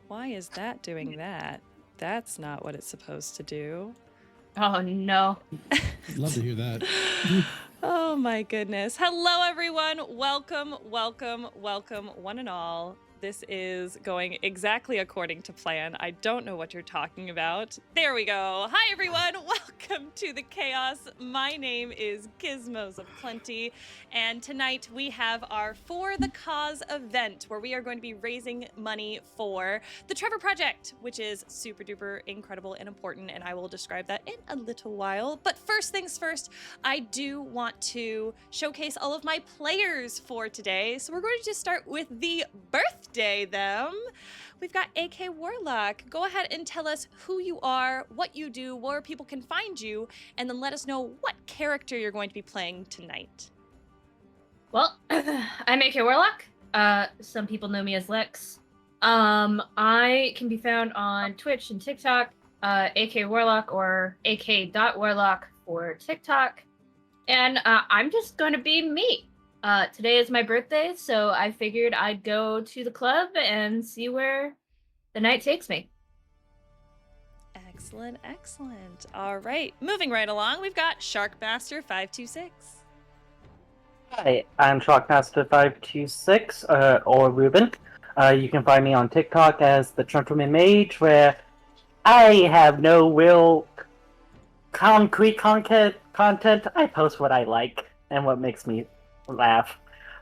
Why is that doing that? That's not what it's supposed to do. Oh, no. Love to hear that. Oh my goodness. Hello, everyone. Welcome, welcome, welcome, one and all. This is going exactly according to plan. I don't know what you're talking about. There we go. Hi, everyone. Welcome to the chaos. My name is Gizmos of Plenty, and tonight we have our For the Cause event where we are going to be raising money for the Trevor Project, which is super duper incredible and important, and I will describe that in a little while. But first things first, I do want to showcase all of my players for today. So we're going to just start with the BirthThey them. We've got AK.Warlock. Go ahead and tell us who you are, what you do, where people can find you, and then let us know what character you're going to be playing tonight. Well, I'm AK.Warlock. Some people know me as Lex. I can be found on Twitch and TikTok, AK.Warlock or AK.Warlock for TikTok. And I'm just going to be me. Today is my birthday, so I figured I'd go to the club and see where the night takes me. Excellent, excellent. All right, moving right along, we've got Sharkmaster526. Hi, I'm Shockmaster526, or Ruben. You can find me on TikTok as the Gentleman Mage, where I have no real concrete content. I post what I like and what makes me laugh.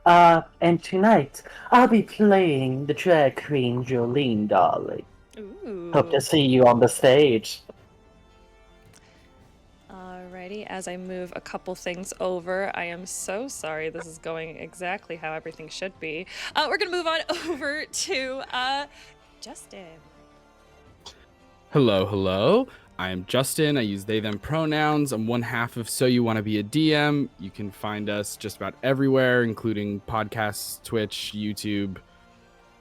And tonight, I'll be playing the drag queen Jolene, darling. Ooh. Hope to see you on the stage. Alrighty, as I move a couple things over, I am so sorry this is going exactly how everything should be. We're gonna move on over to Justin. Hello. I'm Justin. I use they, them pronouns. I'm one half of SoYouWannaBeADM. You can find us just about everywhere, including podcasts, Twitch, YouTube,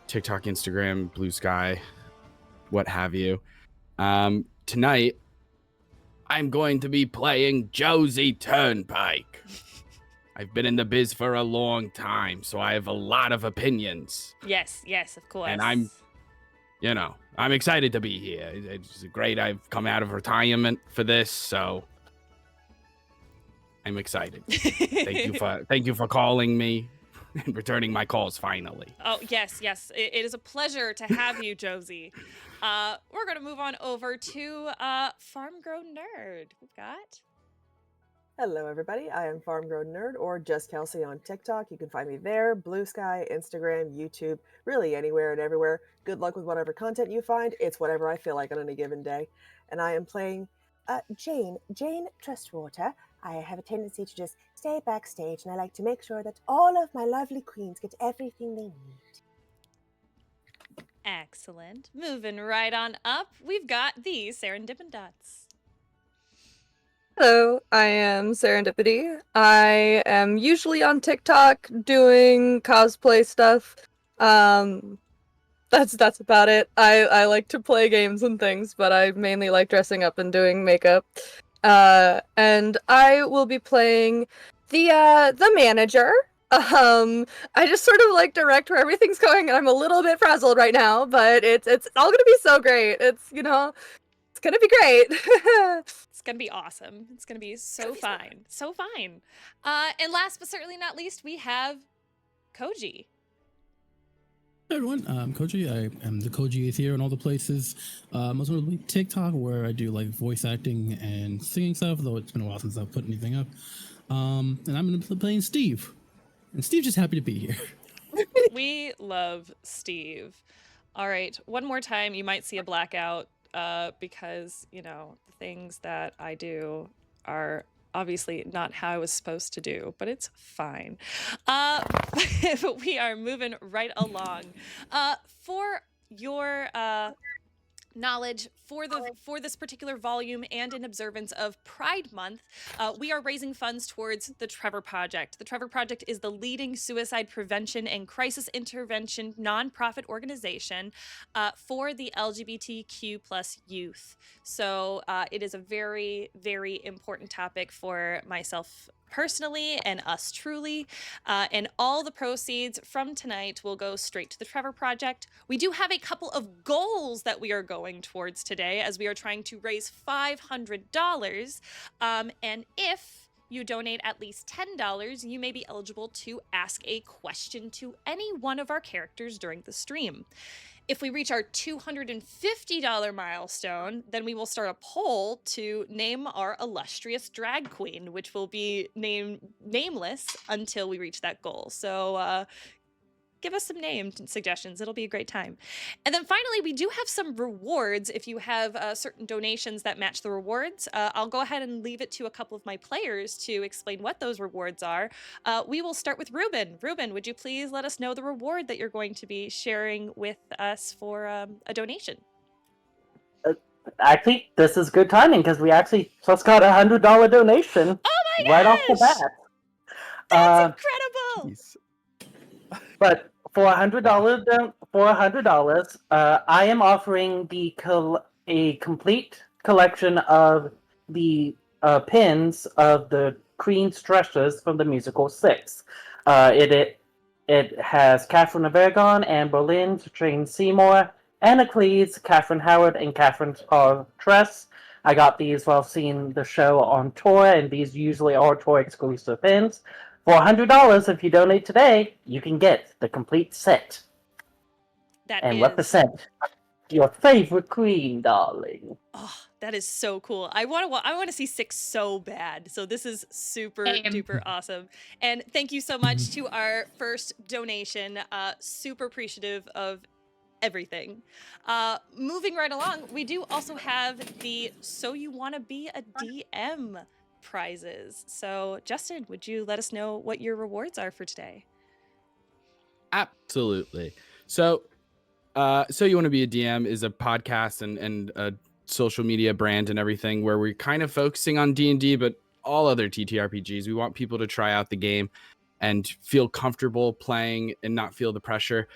TikTok, Instagram, Blue Sky, what have you. Tonight, I'm going to be playing Josie Turnpike. I've been in the biz for a long time, so I have a lot of opinions. Yes, of course. And I'm excited to be here. It's great. I've come out of retirement for this, so I'm excited. Thank you for calling me and returning my calls finally. Oh, yes. It is a pleasure to have you, Josie. We're going to move on over to FarmGrownNerd. We've got... Hello, everybody. I am FarmGrownNerd, or just Kelsey on TikTok. You can find me there, Blue Sky, Instagram, YouTube, really anywhere and everywhere. Good luck with whatever content you find. It's whatever I feel like on any given day. And I am playing Jane Trustwater. I have a tendency to just stay backstage, and I like to make sure that all of my lovely queens get everything they need. Excellent. Moving right on up, we've got the Serendipity. Hello, I am Serendipity. I am usually on TikTok doing cosplay stuff. That's about it. I like to play games and things, but I mainly like dressing up and doing makeup. And I will be playing the manager. I just sort of like direct where everything's going, and I'm a little bit frazzled right now, but it's all gonna be so great. It's gonna be great. It's gonna be awesome. It's gonna be so fine. So fine. And last but certainly not least, we have Koji. Hey everyone, I'm Koji. I am TheKojiIsHere in all the places. Most notably TikTok, where I do like voice acting and singing stuff, though it's been a while since I've put anything up. And I'm going to be playing Steve. And Steve's just happy to be here. We love Steve. All right, one more time, you might see a blackout because, the things that I do are obviously not how I was supposed to do, but it's fine. But we are moving right along. For your knowledge, for this particular volume and in observance of Pride Month, we are raising funds towards the Trevor Project. The Trevor Project is the leading suicide prevention and crisis intervention nonprofit organization for the LGBTQ plus youth. So it is a very, very important topic for myself personally and us truly. And all the proceeds from tonight will go straight to the Trevor Project. We do have a couple of goals that we are going towards today as we are trying to raise $500. And if you donate at least $10, you may be eligible to ask a question to any one of our characters during the stream. If we reach our $250 milestone, then we will start a poll to name our illustrious drag queen, which will be nameless until we reach that goal. So give us some name suggestions. It'll be a great time. And then finally, we do have some rewards. If you have certain donations that match the rewards, I'll go ahead and leave it to a couple of my players to explain what those rewards are. We will start with Ruben. Ruben, would you please let us know the reward that you're going to be sharing with us for a donation? Actually, this is good timing because we actually just got a $100 donation right off the bat. That's incredible! Jeez. But for $100, I am offering a complete collection of the pins of the Queen's dresses from the musical Six. It has Catherine of Aragon, Anne Boleyn, Jane Seymour, Anna Cleese, Catherine Howard, and Catherine Tress. I got these while seeing the show on tour, and these usually are tour exclusive pins. For $100, if you donate today, you can get the complete set. And represent your favorite queen, darling. Oh, that is so cool. I want to see Six so bad. So this is super duper awesome. And thank you so much to our first donation. Super appreciative of everything. Moving right along, we do also have the So You Wanna Be a DM prizes. So Justin, would you let us know what your rewards are for today? Absolutely. So You Wanna Be a DM is a podcast and a social media brand and everything where we're kind of focusing on D&D, but all other TTRPGs. We want people to try out the game and feel comfortable playing and not feel the pressure.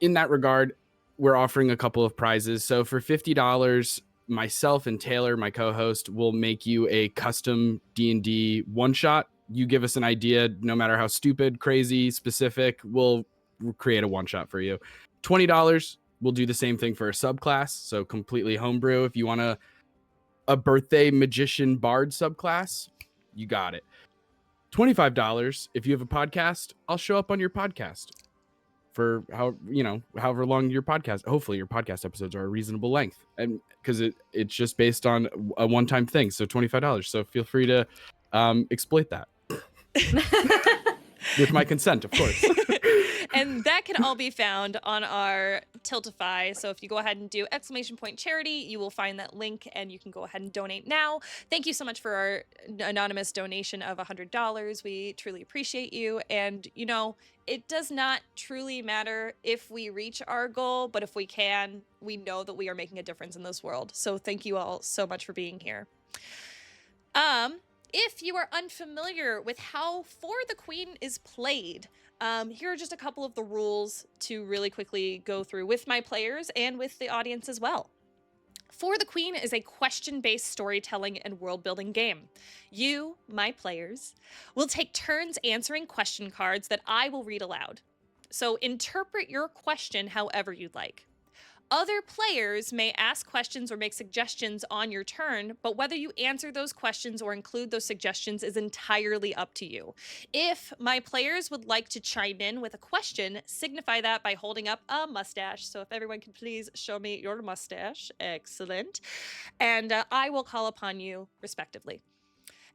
In that regard, we're offering a couple of prizes. So for $50, myself and Taylor, my co-host, will make you a custom D&D one-shot. You give us an idea, no matter how stupid, crazy, specific, we'll create a one-shot for you. $20, we'll do the same thing for a subclass, so completely homebrew. If you want a BirthThey magician bard subclass, you got it. $25, if you have a podcast, I'll show up on your podcast for however long your podcast. Hopefully your podcast episodes are a reasonable length, and because it's just based on a one-time thing. So $25. So feel free to exploit that with my consent, of course. And that can all be found on our Tiltify. So if you go ahead and do !charity, you will find that link and you can go ahead and donate now. Thank you so much for our anonymous donation of $100. We truly appreciate you. And, you know, it does not truly matter if we reach our goal, but if we can, we know that we are making a difference in this world. So thank you all so much for being here. If you are unfamiliar with how For the Queen is played, here are just a couple of the rules to really quickly go through with my players and with the audience as well. For the Queen is a question-based storytelling and world-building game. You, my players, will take turns answering question cards that I will read aloud. So interpret your question however you'd like. Other players may ask questions or make suggestions on your turn, but whether you answer those questions or include those suggestions is entirely up to you. If my players would like to chime in with a question, signify that by holding up a mustache. So if everyone could please show me your mustache. Excellent. And I will call upon you respectively.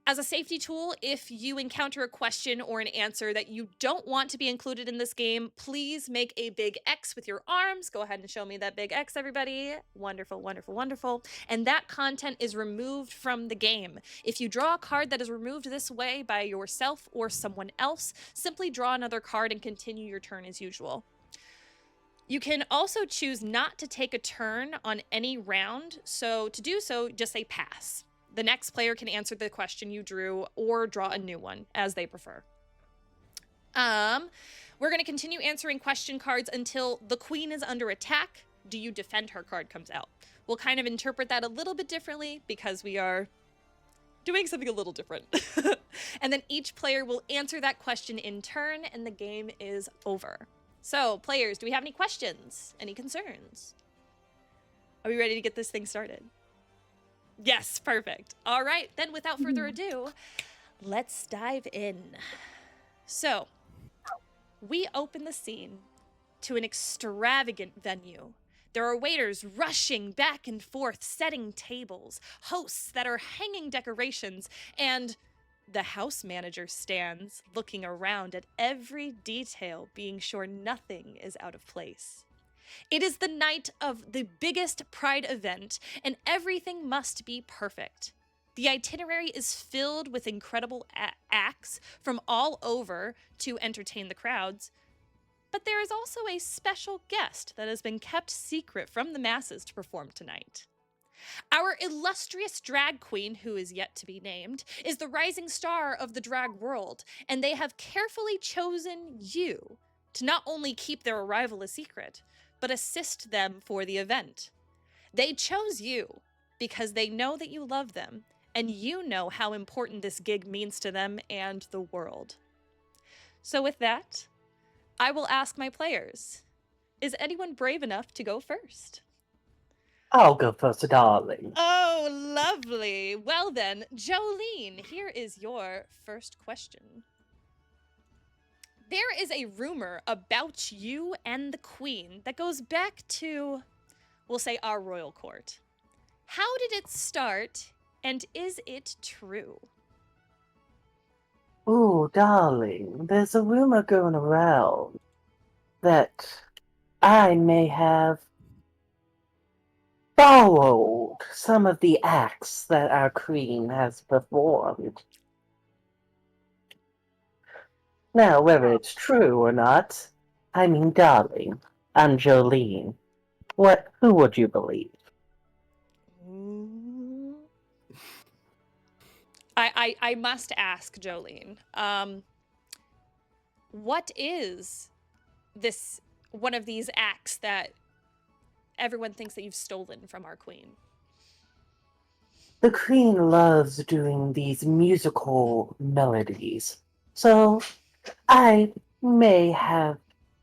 As a safety tool, if you encounter a question or an answer that you don't want to be included in this game, please make a big X with your arms. Go ahead and show me that big X, everybody. Wonderful, wonderful, wonderful. And that content is removed from the game. If you draw a card that is removed this way by yourself or someone else, simply draw another card and continue your turn as usual. You can also choose not to take a turn on any round. So to do so, just say pass. The next player can answer the question you drew or draw a new one as they prefer. We're going to continue answering question cards until the queen is under attack. Do you defend her card comes out. We'll kind of interpret that a little bit differently because we are doing something a little different. And then each player will answer that question in turn, and the game is over. So, players, do we have any questions? Any concerns? Are we ready to get this thing started? Yes, perfect. All right, then without further ado, let's dive in. So, we open the scene to an extravagant venue. There are waiters rushing back and forth, setting tables, hosts that are hanging decorations, and the house manager stands looking around at every detail, being sure nothing is out of place. It is the night of the biggest Pride event, and everything must be perfect. The itinerary is filled with incredible acts from all over to entertain the crowds, but there is also a special guest that has been kept secret from the masses to perform tonight. Our illustrious drag queen, who is yet to be named, is the rising star of the drag world, and they have carefully chosen you to not only keep their arrival a secret, but assist them for the event. They chose you because they know that you love them, and you know how important this gig means to them and the world. So with that, I will ask my players, is anyone brave enough to go first? I'll go first, darling. Oh, lovely. Well then, Jolene, here is your first question. There is a rumor about you and the Queen that goes back to, we'll say, our royal court. How did it start, and is it true? Ooh, darling, there's a rumor going around that I may have borrowed some of the acts that our queen has performed. Now, whether it's true or not, I mean, darling, I'm Jolene. Who would you believe? I must ask, Jolene, what is this one of these acts that everyone thinks that you've stolen from our queen? The queen loves doing these musical melodies, so I may have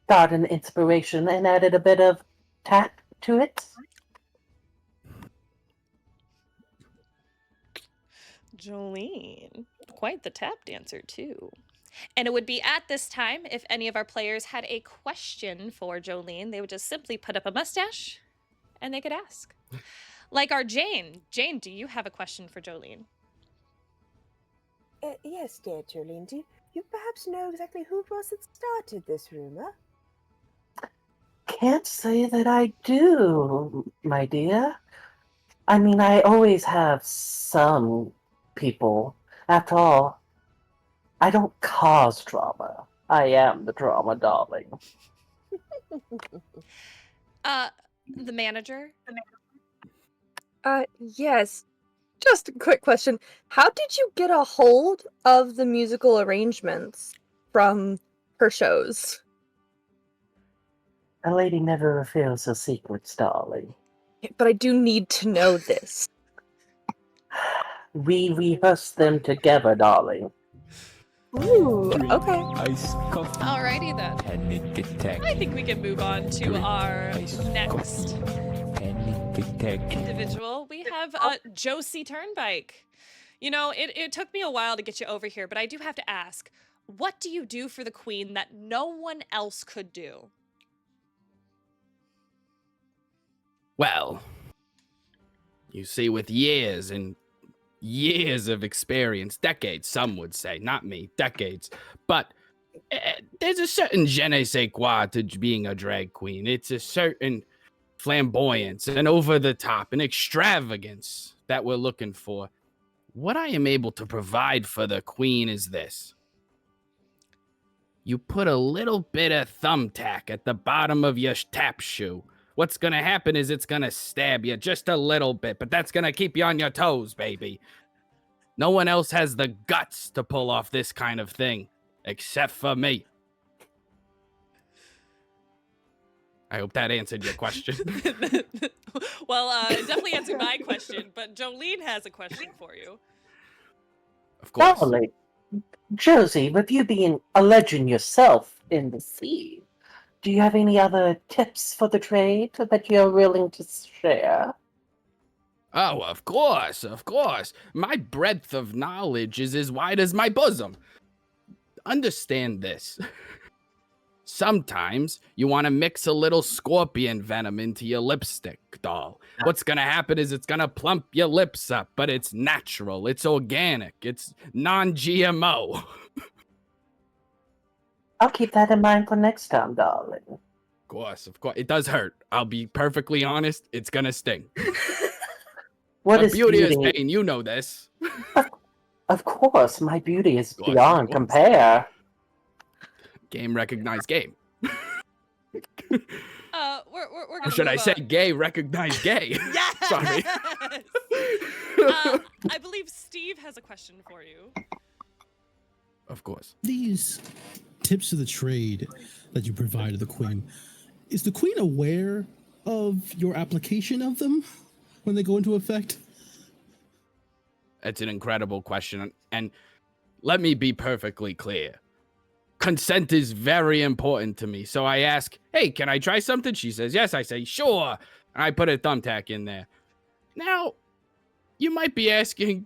got an inspiration and added a bit of tap to it. Jolene, quite the tap dancer too. And it would be at this time, if any of our players had a question for Jolene, they would just simply put up a mustache and they could ask. Like our Jane. Jane, do you have a question for Jolene? Yes, dear Jolene. Do you perhaps know exactly who it was that started this rumor? Can't say that I do, my dear. I mean, I always have some people. After all, I don't cause drama. I am the drama, darling. The manager? Yes. Just a quick question. How did you get a hold of the musical arrangements from her shows? A lady never reveals her secrets, darling. But I do need to know this. We rehearse them together, darling. Ooh, okay. Iced coffee. Alrighty then. Panic attack. I think we can move on to our next Panic attack. individual. We have Josie Turnpike. You know, it took me a while to get you over here, but I do have to ask, what do you do for the queen that no one else could do? Well, you see, with years and years of experience, decades, some would say, not me, decades, but there's a certain je ne sais quoi to being a drag queen. It's a certain flamboyance and over the top and extravagance that we're looking for. What I am able to provide for the queen is this. You put a little bit of thumbtack at the bottom of your tap shoe. What's going to happen is it's going to stab you just a little bit, but that's going to keep you on your toes, baby. No one else has the guts to pull off this kind of thing, except for me. I hope that answered your question. Well, it definitely answered my question, but Jolene has a question for you. Of course. Darling, Josie, with you being a legend yourself in the sea, do you have any other tips for the trade that you're willing to share? Oh, of course, of course. My breadth of knowledge is as wide as my bosom. Understand this. Sometimes you want to mix a little scorpion venom into your lipstick, doll. What's going to happen is it's going to plump your lips up, but it's natural, it's organic, it's non-GMO. I'll keep that in mind for next time, darling. Of course. It does hurt. I'll be perfectly honest, it's going to sting. What But is beauty is pain, you know this. Of course, my beauty is Of course, beyond of course. compare. Game recognized game. We're Or gonna should I move say on. gay recognized gay? Yes! Sorry. I believe Steve has a question for you. Of course. These tips of the trade that you provide to the queen, is the queen aware of your application of them when they go into effect? It's an incredible question. And let me be perfectly clear. Consent is very important to me. So I ask, hey, can I try something? She says, yes. I say, sure. And I put a thumbtack in there. Now, you might be asking,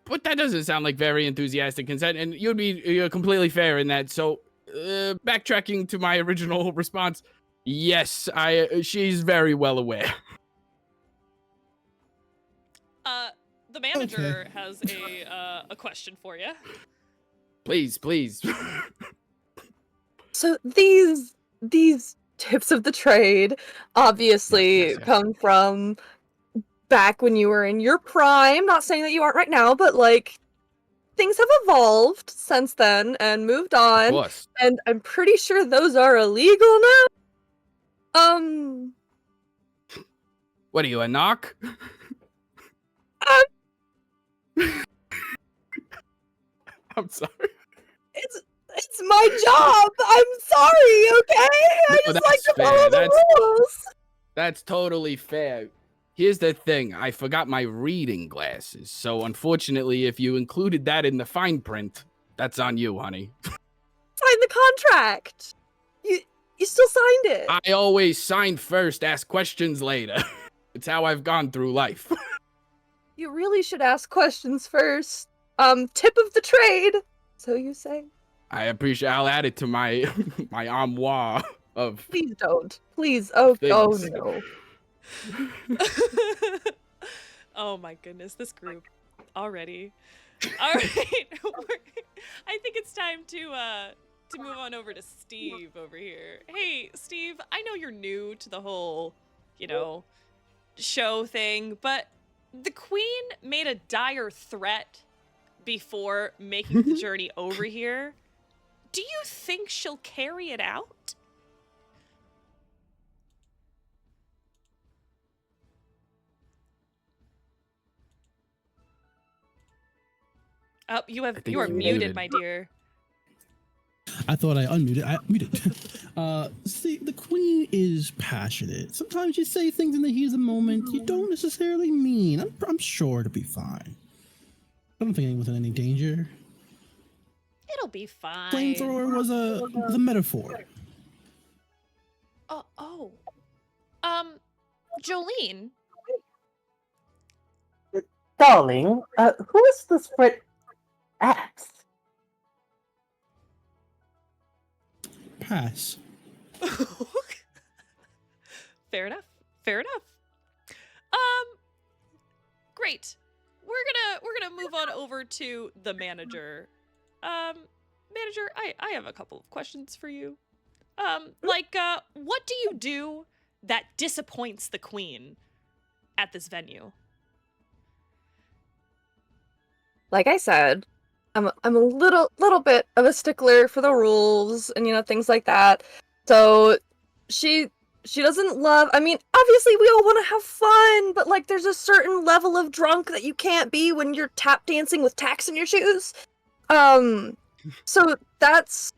but that doesn't sound like very enthusiastic consent. And you're completely fair in that. So backtracking to my original response, yes, she's very well aware. The manager has a question for you. Please. So these tips of the trade obviously Yes. come from back when you were in your prime. Not saying that you aren't right now, but like things have evolved since then and moved Of on. course. And I'm pretty sure those are illegal now. What are you, a knock? I'm sorry. It's my job. I'm sorry, okay? I No, just like that's to follow fair. the rules. That's totally fair. Here's the thing. I forgot my reading glasses. So unfortunately, if you included that in the fine print, that's on you, honey. Sign the contract. You still signed it. I always sign first, ask questions later. It's how I've gone through life. You really should ask questions first. Tip of the trade, so you say. I appreciate. I'll add it to my my armoire of Please don't. Please. Oh things. no. Oh my goodness, this group already. All right, I think it's time to move on over to Steve over here. Hey, Steve, I know you're new to the whole, show thing, but the queen made a dire threat before making the journey over here. Do you think she'll carry it out? Oh, you are you're muted, muted. my dear. I thought I unmuted. I muted. See, the queen is passionate. Sometimes you say things in the heat of the moment you don't necessarily mean. I'm sure it'll be fine. I don't think anyone's in any danger. It'll be fine. Flamethrower was a metaphor. Jolene. Darling, who is this Brit axe? Pass. Fair enough. Great. We're gonna move on over to the manager. Manager, I have a couple of questions for you. What do you do that disappoints the queen at this venue? Like I said, I'm a little bit of a stickler for the rules and things like that. So she doesn't love. I mean, obviously we all want to have fun, but like there's a certain level of drunk that you can't be when you're tap dancing with tacks in your shoes. So that's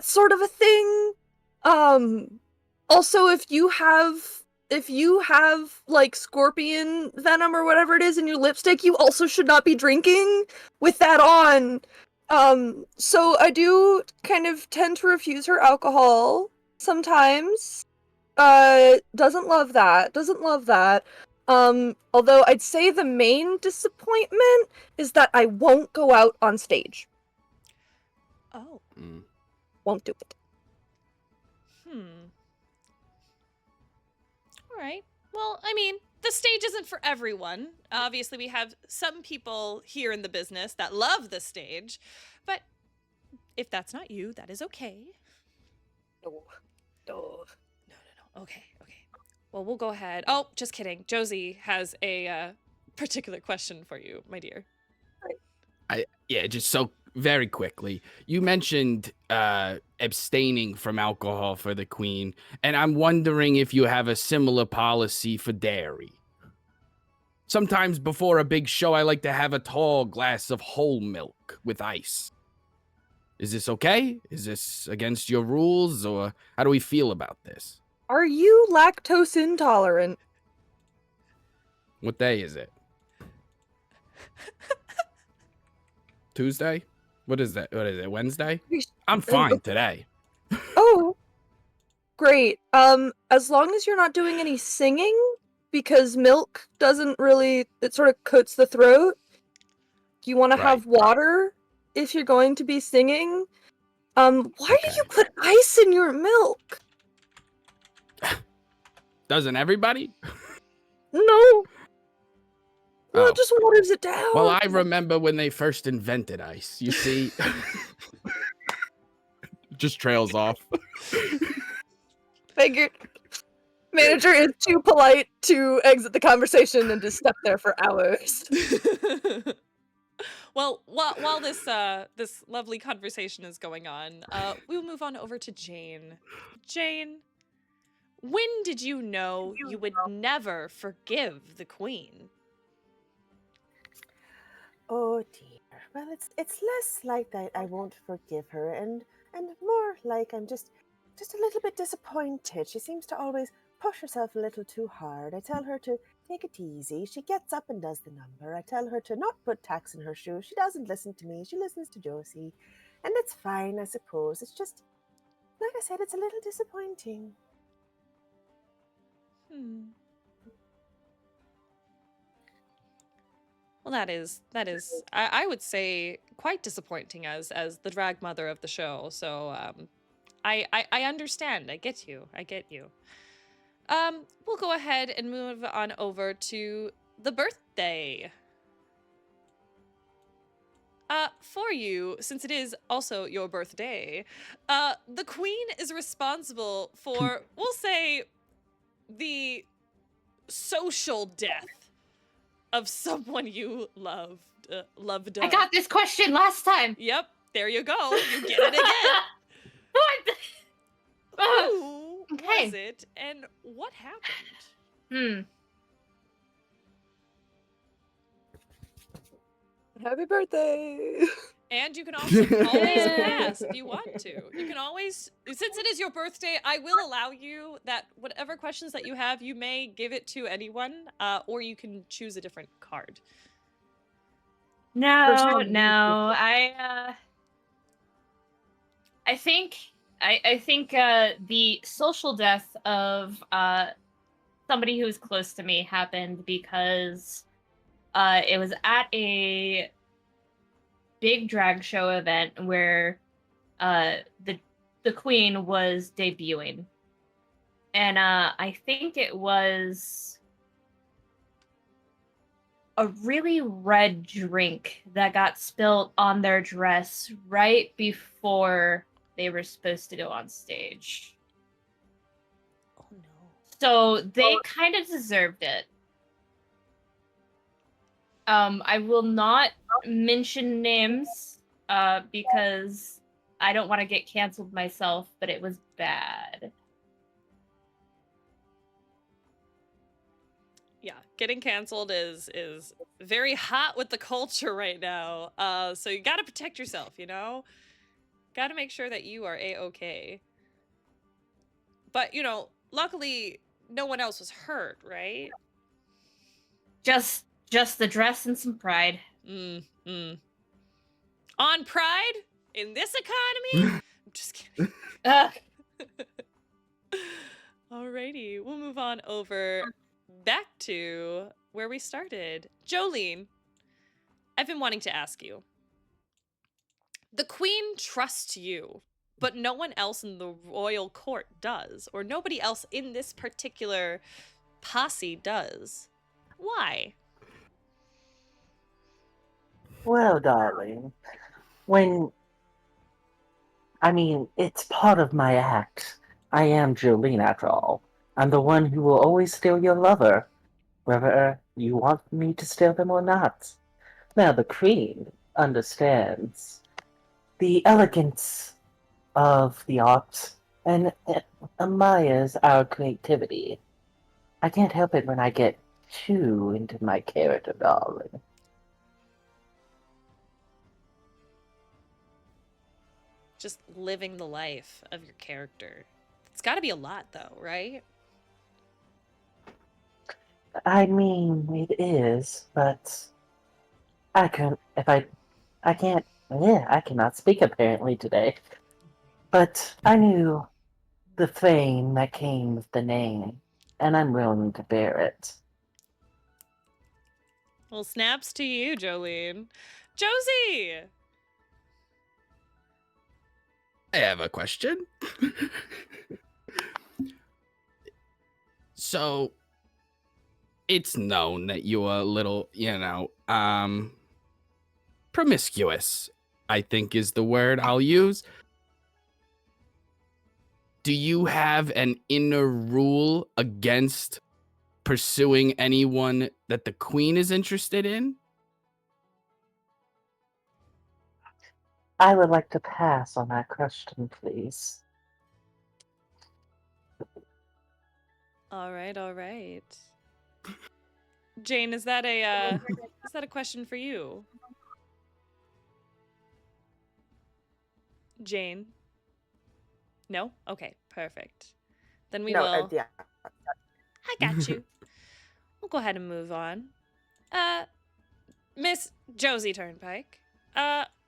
sort of a thing. Also, if if you have like scorpion venom or whatever it is in your lipstick, you also should not be drinking with that on. So I do kind of tend to refuse her alcohol sometimes. Doesn't love that. Although I'd say the main disappointment is that I won't go out on stage. Oh. Won't do it. All right. Well, I mean, the stage isn't for everyone. Obviously, we have some people here in the business that love the stage, but if that's not you, that is okay. No. Okay. Well, we'll go ahead. Oh, just kidding. Josie has a particular question for you, my dear. Just so very quickly. You mentioned abstaining from alcohol for the queen, and I'm wondering if you have a similar policy for dairy. Sometimes before a big show, I like to have a tall glass of whole milk with ice. Is this okay? Is this against your rules, or how do we feel about this? Are you lactose intolerant? What day is it? Tuesday? What is that? What is it? Wednesday? I'm fine today. Oh, great. As long as you're not doing any singing, because milk doesn't really, it sort of coats the throat. You want to have water if you're going to be singing. Why do you put ice in your milk? Doesn't everybody? No. Well, it just waters it down. Well, I remember when they first invented ice. You see, just trails off. Figured. Manager is too polite to exit the conversation and just step there for hours. Well, while this this lovely conversation is going on, we'll move on over to Jane. Jane, when did you know you would never forgive the queen? Oh dear. Well, it's less like that I won't forgive her, and more like I'm just a little bit disappointed. She seems to always push herself a little too hard. I tell her to take it easy. She gets up and does the number. I tell her to not put tacks in her shoe. She doesn't listen to me. She listens to Josie, and it's fine, I suppose. It's just, like I said, it's a little disappointing. Well, that is, I would say, quite disappointing as the drag mother of the show. So, I understand. I get you. We'll go ahead and move on over to the BirthThey. For you, since it is also your birthday, the queen is responsible for, we'll say, the social death of someone you loved. I got this question last time. Yep, there you go. You get it again. What? Who Okay. was it, and what happened? Happy birthday! And you can also always pass if you want to. You can always, since it is your birthday, I will allow you that whatever questions that you have, you may give it to anyone, or you can choose a different card. No. I think the social death of somebody who's close to me happened because it was at a big drag show event where the queen was debuting, and I think it was a really red drink that got spilled on their dress right before they were supposed to go on stage. Oh no. So they kind of deserved it. I will not mention names because I don't want to get canceled myself, but it was bad. Yeah, getting canceled is very hot with the culture right now. So you got to protect yourself, you know? Got to make sure that you are A-okay. But, you know, luckily no one else was hurt, right? Just the dress and some pride. On pride in this economy? I'm just kidding. Ugh. Alrighty, we'll move on over back to where we started. Jolene, I've been wanting to ask you. The queen trusts you, but no one else in the royal court does, or nobody else in this particular posse does. Why? Well, darling, it's part of my act. I am Jolene, after all. I'm the one who will always steal your lover, whether you want me to steal them or not. Now, the queen understands the elegance of the art and admires our creativity. I can't help it when I get too into my character, darling. Just living the life of your character. It's got to be a lot, though, right? I mean, it is, but I cannot speak apparently today. But I knew the fame that came with the name, and I'm willing to bear it. Well, snaps to you, Jolene. Josie! I have a question. So, it's known that you're a little, promiscuous, I think is the word I'll use. Do you have an inner rule against pursuing anyone that the queen is interested in? I would like to pass on that question, please. All right. Jane, is that a question for you? Jane? No? Okay, perfect. Then we will. Yeah. I got you. We'll go ahead and move on. Miss Josie Turnpike,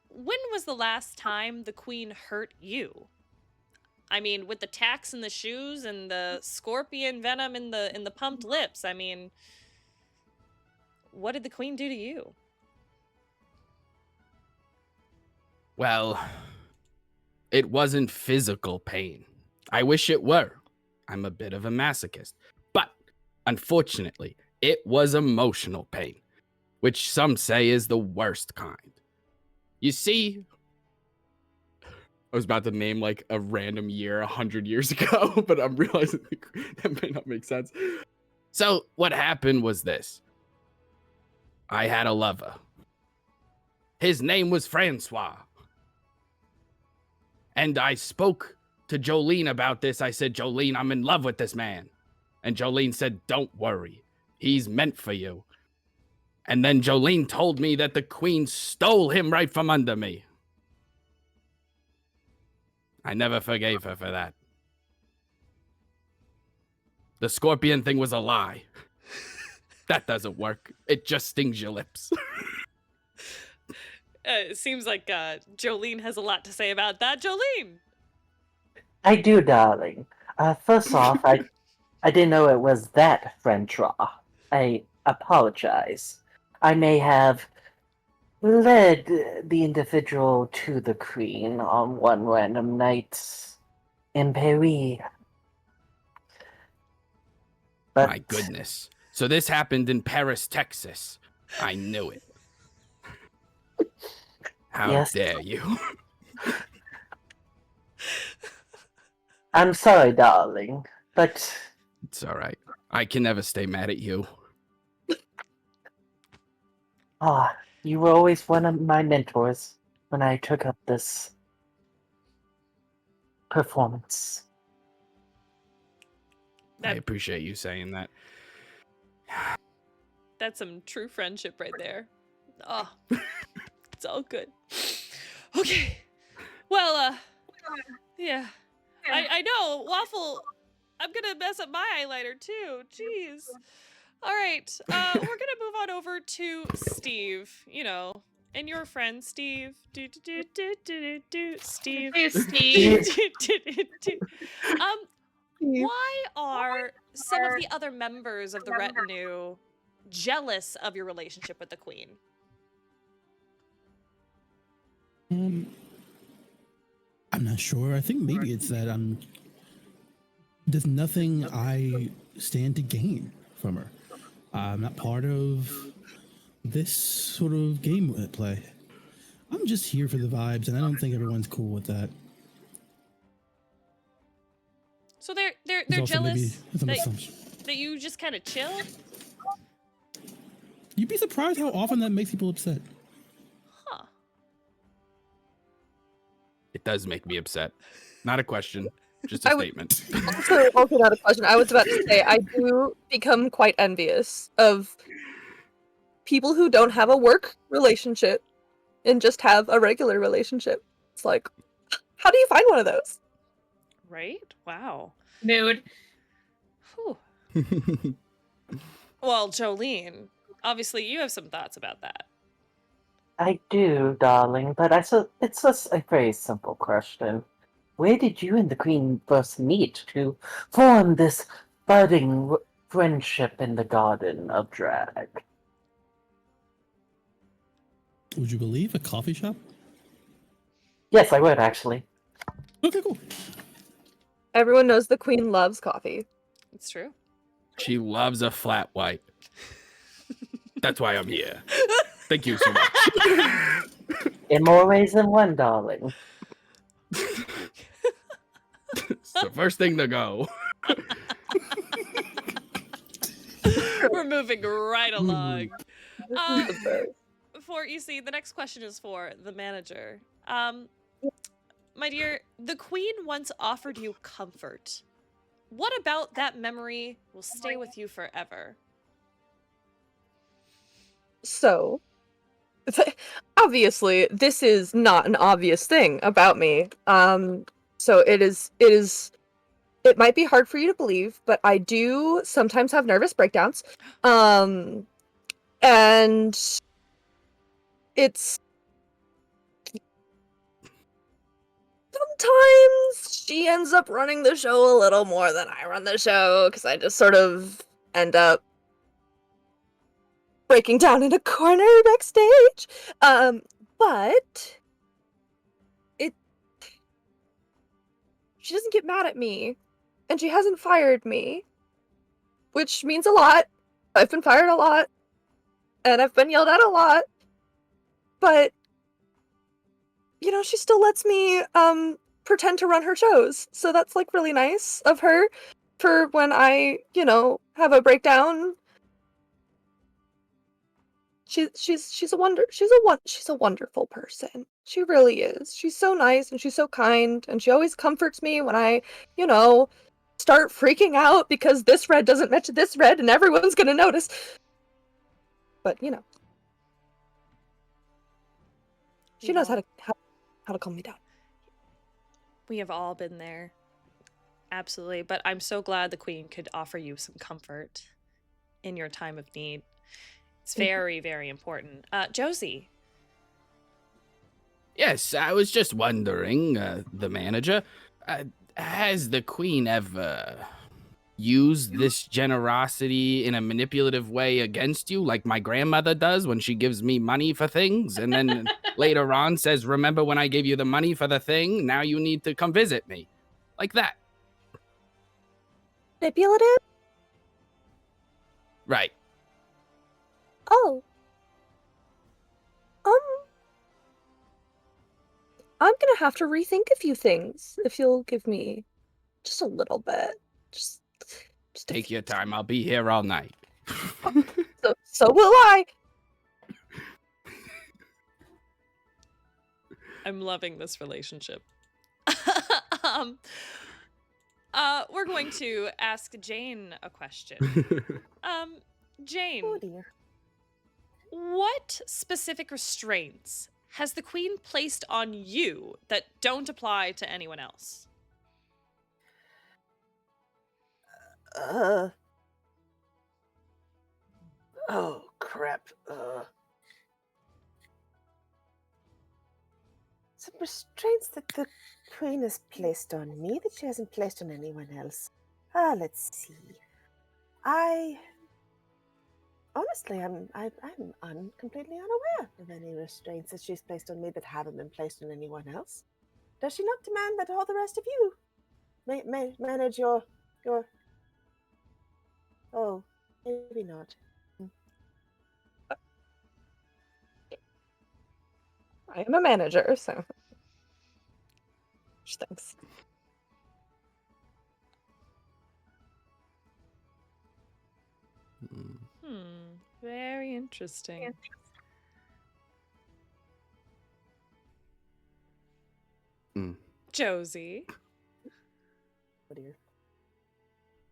when was the last time the queen hurt you? I mean, with the tacks in the shoes and the scorpion venom in the pumped lips, I mean, what did the queen do to you? Well, it wasn't physical pain. I wish it were. I'm a bit of a masochist. But unfortunately, it was emotional pain, which some say is the worst kind. You see, I was about to name like a random year 100 years ago, but I'm realizing that may not make sense. So what happened was this. I had a lover. His name was Francois. And I spoke to Jolene about this. I said, Jolene, I'm in love with this man. And Jolene said, don't worry. He's meant for you. And then Jolene told me that the queen stole him right from under me. I never forgave her for that. The scorpion thing was a lie. That doesn't work. It just stings your lips. It seems like Jolene has a lot to say about that. Jolene! I do, darling. First off, I didn't know it was that Francois. I apologize. I may have led the individual to the queen on one random night in Paris. But My goodness. So this happened in Paris, Texas. I knew it. How Yes. dare you? I'm sorry, darling, but It's all right. I can never stay mad at you. you were always one of my mentors when I took up this performance. I appreciate you saying that. That's some true friendship right there. Oh, it's all good. Okay. Well, yeah. I know, Waffle I'm gonna mess up my highlighter too. Jeez. All right. We're gonna move on over to Steve. You know, and your friend Steve. Steve. Hey, Steve. Why are some of the other members of the retinue jealous of your relationship with the queen? I'm not sure. I think maybe it's that there's nothing I stand to gain from her. I'm not part of this sort of game at play. I'm just here for the vibes, and I don't think everyone's cool with that. So they're There's also maybe jealous some assumption. that you just kind of chill? You'd be surprised how often that makes people upset. Huh. It does make me upset. Not a question, just a statement. Also not a question. I was about to say, I do become quite envious of people who don't have a work relationship and just have a regular relationship. It's like, how do you find one of those? Right? Wow. Mood. Whew. Well, Jolene, obviously you have some thoughts about that. I do, darling, but it's just a very simple question. Where did you and the Queen first meet to form this budding friendship in the Garden of Drag? Would you believe a coffee shop? Yes, I would, actually. Okay, cool. Everyone knows the queen loves coffee. It's true. She loves a flat white. That's why I'm here. Thank you so much. In more ways than one, darling. It's the first thing to go. We're moving right along. The next question is for the manager. My dear, the queen once offered you comfort. What about that memory will stay with you forever? So, obviously, this is not an obvious thing about me. So it might be hard for you to believe, but I do sometimes have nervous breakdowns. And it's sometimes she ends up running the show a little more than I run the show, because I just sort of end up breaking down in a corner backstage. But she doesn't get mad at me, and she hasn't fired me, which means a lot. I've been fired a lot, and I've been yelled at a lot, but you know, she still lets me pretend to run her shows. So that's like really nice of her for when I, you know, have a breakdown. She's a wonderful person. She really is. She's so nice and she's so kind, and she always comforts me when I, you know, start freaking out because this red doesn't match this red and everyone's gonna notice. But you know, she knows how to calm me down. We have all been there. Absolutely. But I'm so glad the queen could offer you some comfort in your time of need. It's very, very important. Josie. Yes, I was just wondering, the manager, has the queen ever used this generosity in a manipulative way against you, like my grandmother does when she gives me money for things, and then later on says, remember when I gave you the money for the thing? Now you need to come visit me. Like that. Manipulative? Right. Oh. I'm gonna have to rethink a few things if you'll give me just a little bit. Just take your time. I'll be here all night. So will I. I'm loving this relationship. We're going to ask Jane a question. Jane. Oh dear. What specific restraints has the queen placed on you that don't apply to anyone else? Oh, crap. Some restraints that the Queen has placed on me that she hasn't placed on anyone else. Let's see. Honestly, I'm completely unaware of any restraints that she's placed on me that haven't been placed on anyone else. Does she not demand that all the rest of you manage your? Oh, maybe not. I am a manager, so. Thanks. Very interesting. Josie. Oh dear.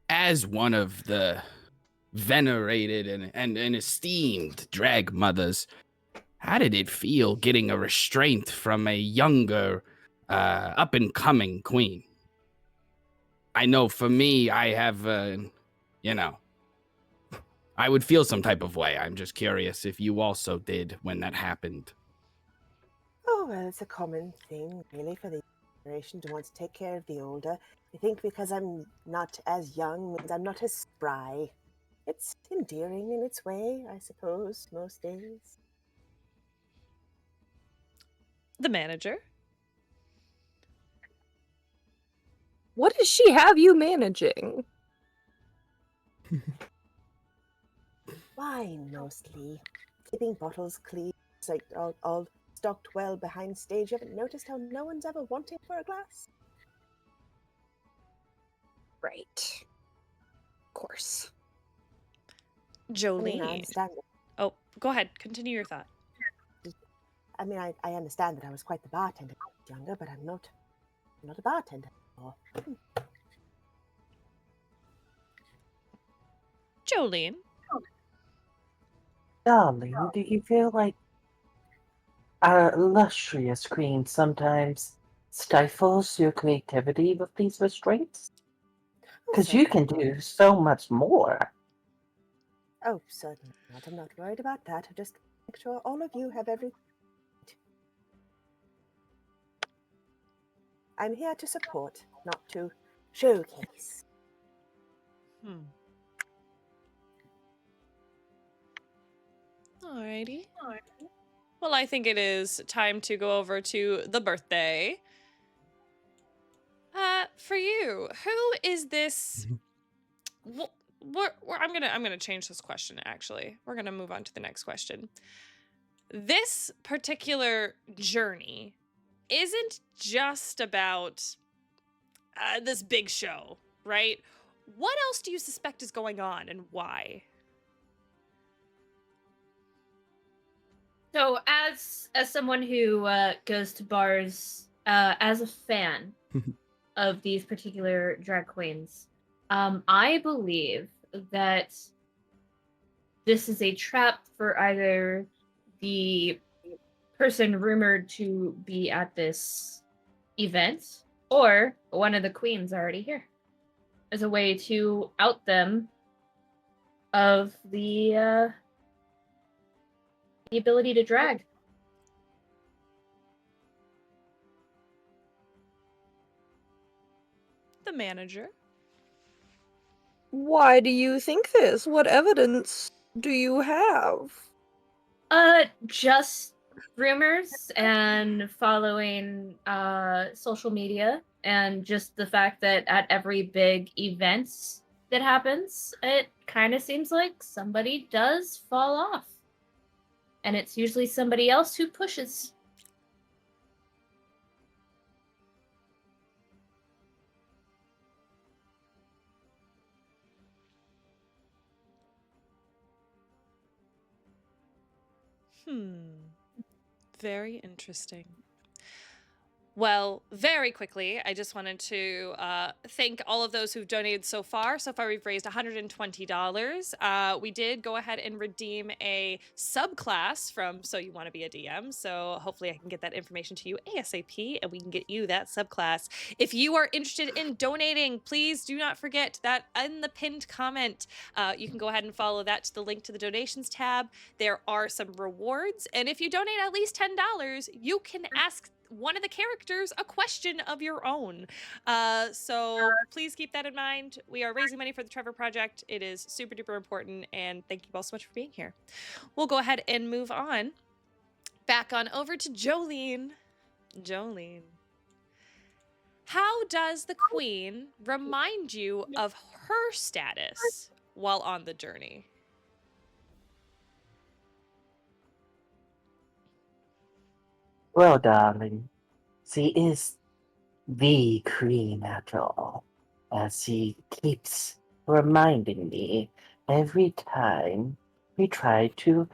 As one of the venerated and esteemed drag mothers, how did it feel getting a restraint from a younger, up-and-coming queen? I know for me, I have, I would feel some type of way. I'm just curious if you also did when that happened. Oh, well, it's a common thing, really, for the generation to want to take care of the older. I think because I'm not as young means I'm not as spry. It's endearing in its way, I suppose, most days. The manager. What does she have you managing? Wine, mostly. Keeping bottles clean, it's like all stocked well behind stage. You haven't noticed how no one's ever wanting for a glass? Right. Of course. Jolene. I understand it. Oh, go ahead. Continue your thought. I understand that I was quite the bartender when I was younger, but I'm not a bartender anymore. Jolene. Darling, do you feel like our illustrious queen sometimes stifles your creativity with these restraints? Because you can do so much more. Oh, certainly not. I'm not worried about that. I just make sure all of you have everything. I'm here to support, not to showcase. Alrighty. Well, I think it is time to go over to the birthday. For you, who is this? I'm gonna change this question. Actually, we're gonna move on to the next question. This particular journey isn't just about this big show, right? What else do you suspect is going on, and why? So, as someone who goes to bars as a fan of these particular drag queens, I believe that this is a trap for either the person rumored to be at this event or one of the queens already here, as a way to out them of the ability to drag. The manager. Why do you think this? What evidence do you have? Just rumors and following social media, and just the fact that at every big event that happens, it kind of seems like somebody does fall off. And it's usually somebody else who pushes. Very interesting. Well, very quickly, I just wanted to thank all of those who've donated so far. So far, we've raised $120. We did go ahead and redeem a subclass from So You Wanna Be a DM. So hopefully I can get that information to you ASAP and we can get you that subclass. If you are interested in donating, please do not forget that in the pinned comment, you can go ahead and follow that to the link to the donations tab. There are some rewards. And if you donate at least $10, you can ask one of the characters a question of your own. So please keep that in mind. We are raising money for the Trevor Project. It is super duper important, and thank you all so much for being here. We'll go ahead and move on back on over to Jolene. Jolene, how does the queen remind you of her status while on the journey? Well, darling, she is the queen after all, as she keeps reminding me every time we try to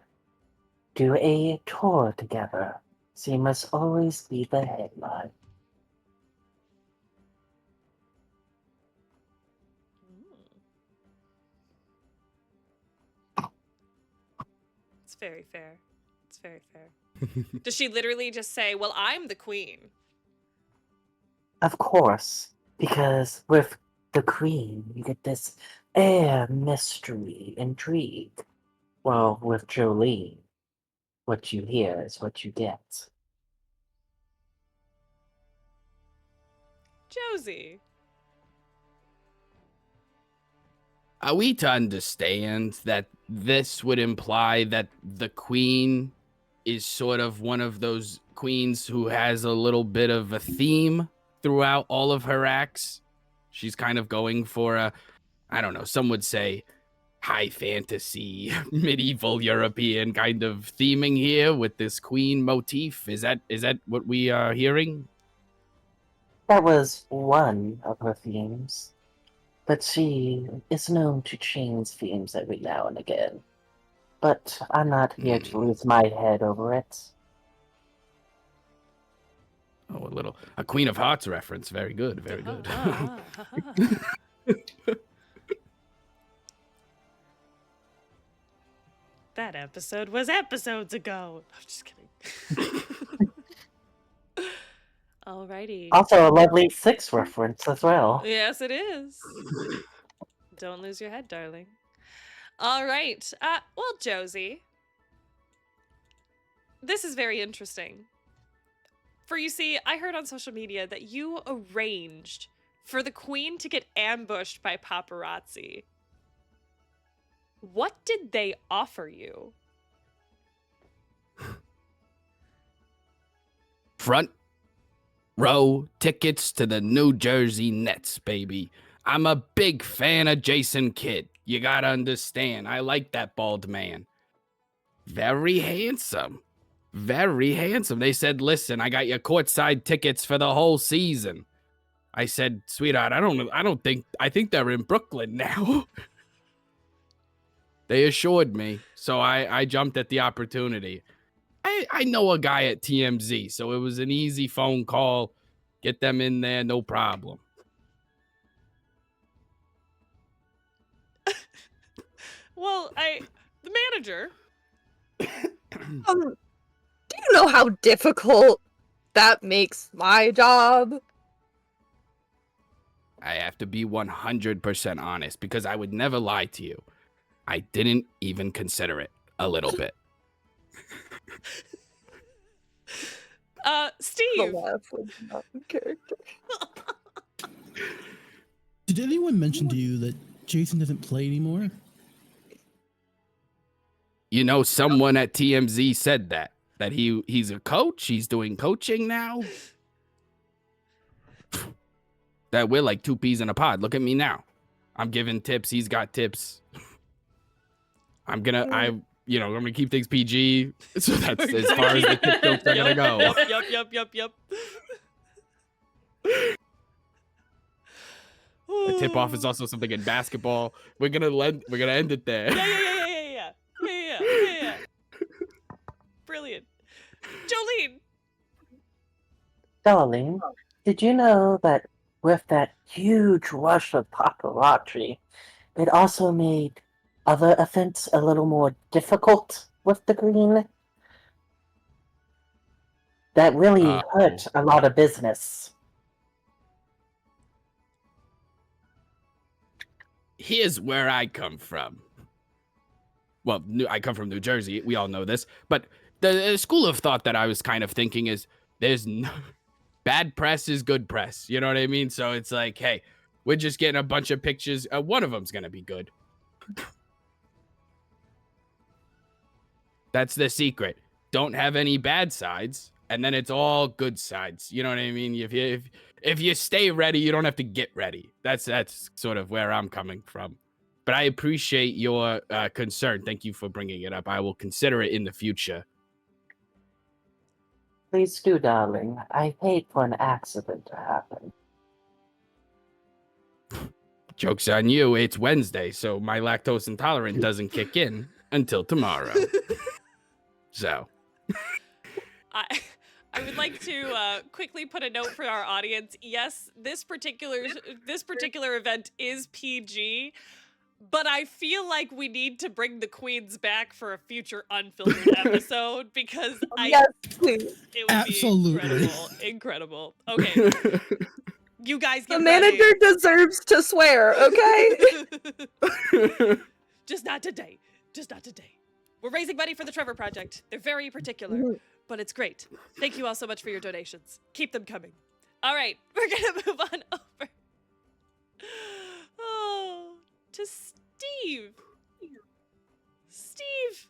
do a tour together. She must always be the headline. It's very fair. It's very fair. Does she literally just say, well, I'm the queen? Of course, because with the queen, you get this air mystery, intrigue. Well, with Jolene, what you hear is what you get. Josie. Are we to understand that this would imply that the queen is sort of one of those queens who has a little bit of a theme throughout all of her acts? She's kind of going for a, I don't know, some would say high fantasy, medieval European kind of theming here with this queen motif. Is that what we are hearing? That was one of her themes, but she is known to change themes every now and again. But I'm not here to lose my head over it. Oh, a Queen of Hearts reference. Very good, very good. That episode was episodes ago. I'm just kidding. Alrighty. Also a lovely Six reference as well. Yes, it is. Don't lose your head, darling. All right. Well, Josie, this is very interesting. For you see, I heard on social media that you arranged for the queen to get ambushed by paparazzi. What did they offer you? Front row tickets to the New Jersey Nets, baby. I'm a big fan of Jason Kidd. You gotta understand, I like that bald man. Very handsome. Very handsome. They said, listen, I got your courtside tickets for the whole season. I said, sweetheart, I think they're in Brooklyn now. They assured me, so I jumped at the opportunity. I know a guy at TMZ, so it was an easy phone call. Get them in there, no problem. Well, the manager. Do you know how difficult that makes my job? I have to be 100% honest because I would never lie to you. I didn't even consider it a little bit. Steve. The laugh was not in character. Did anyone mention to you that Jason doesn't play anymore? You know, someone at TMZ said that he's a coach. He's doing coaching now. That we're like two peas in a pod. Look at me now. I'm giving tips. He's got tips. I'm gonna keep things PG. So that's as far as the tip jokes are gonna go. Yep. A tip off is also something in basketball. We're gonna end it there. Yeah. Brilliant. Jolene. Darling, did you know that with that huge rush of paparazzi, it also made other events a little more difficult with the green? That really hurt a lot of business. Here's where I come from. Well, I come from New Jersey. We all know this. But the school of thought that I was kind of thinking is there's no bad press is good press. You know what I mean? So it's like, hey, we're just getting a bunch of pictures. One of them's going to be good. That's the secret. Don't have any bad sides, and then it's all good sides. You know what I mean? If you stay ready, you don't have to get ready. That's sort of where I'm coming from. But I appreciate your concern. Thank you for bringing it up. I will consider it in the future. Please do, darling. I hate for an accident to happen. Joke's on you. It's Wednesday, so my lactose intolerant doesn't kick in until tomorrow. So. I would like to quickly put a note for our audience. Yes, this particular event is PG, but I feel like we need to bring the queens back for a future unfiltered episode because Yes, please. it would Absolutely. be incredible. Okay, you guys get The ready. manager deserves to swear, okay? Just not today. Just not today. We're raising money for the Trevor Project. They're very particular, but it's great. Thank you all so much for your donations. Keep them coming. All right, we're gonna move on over. Oh, to Steve. Steve,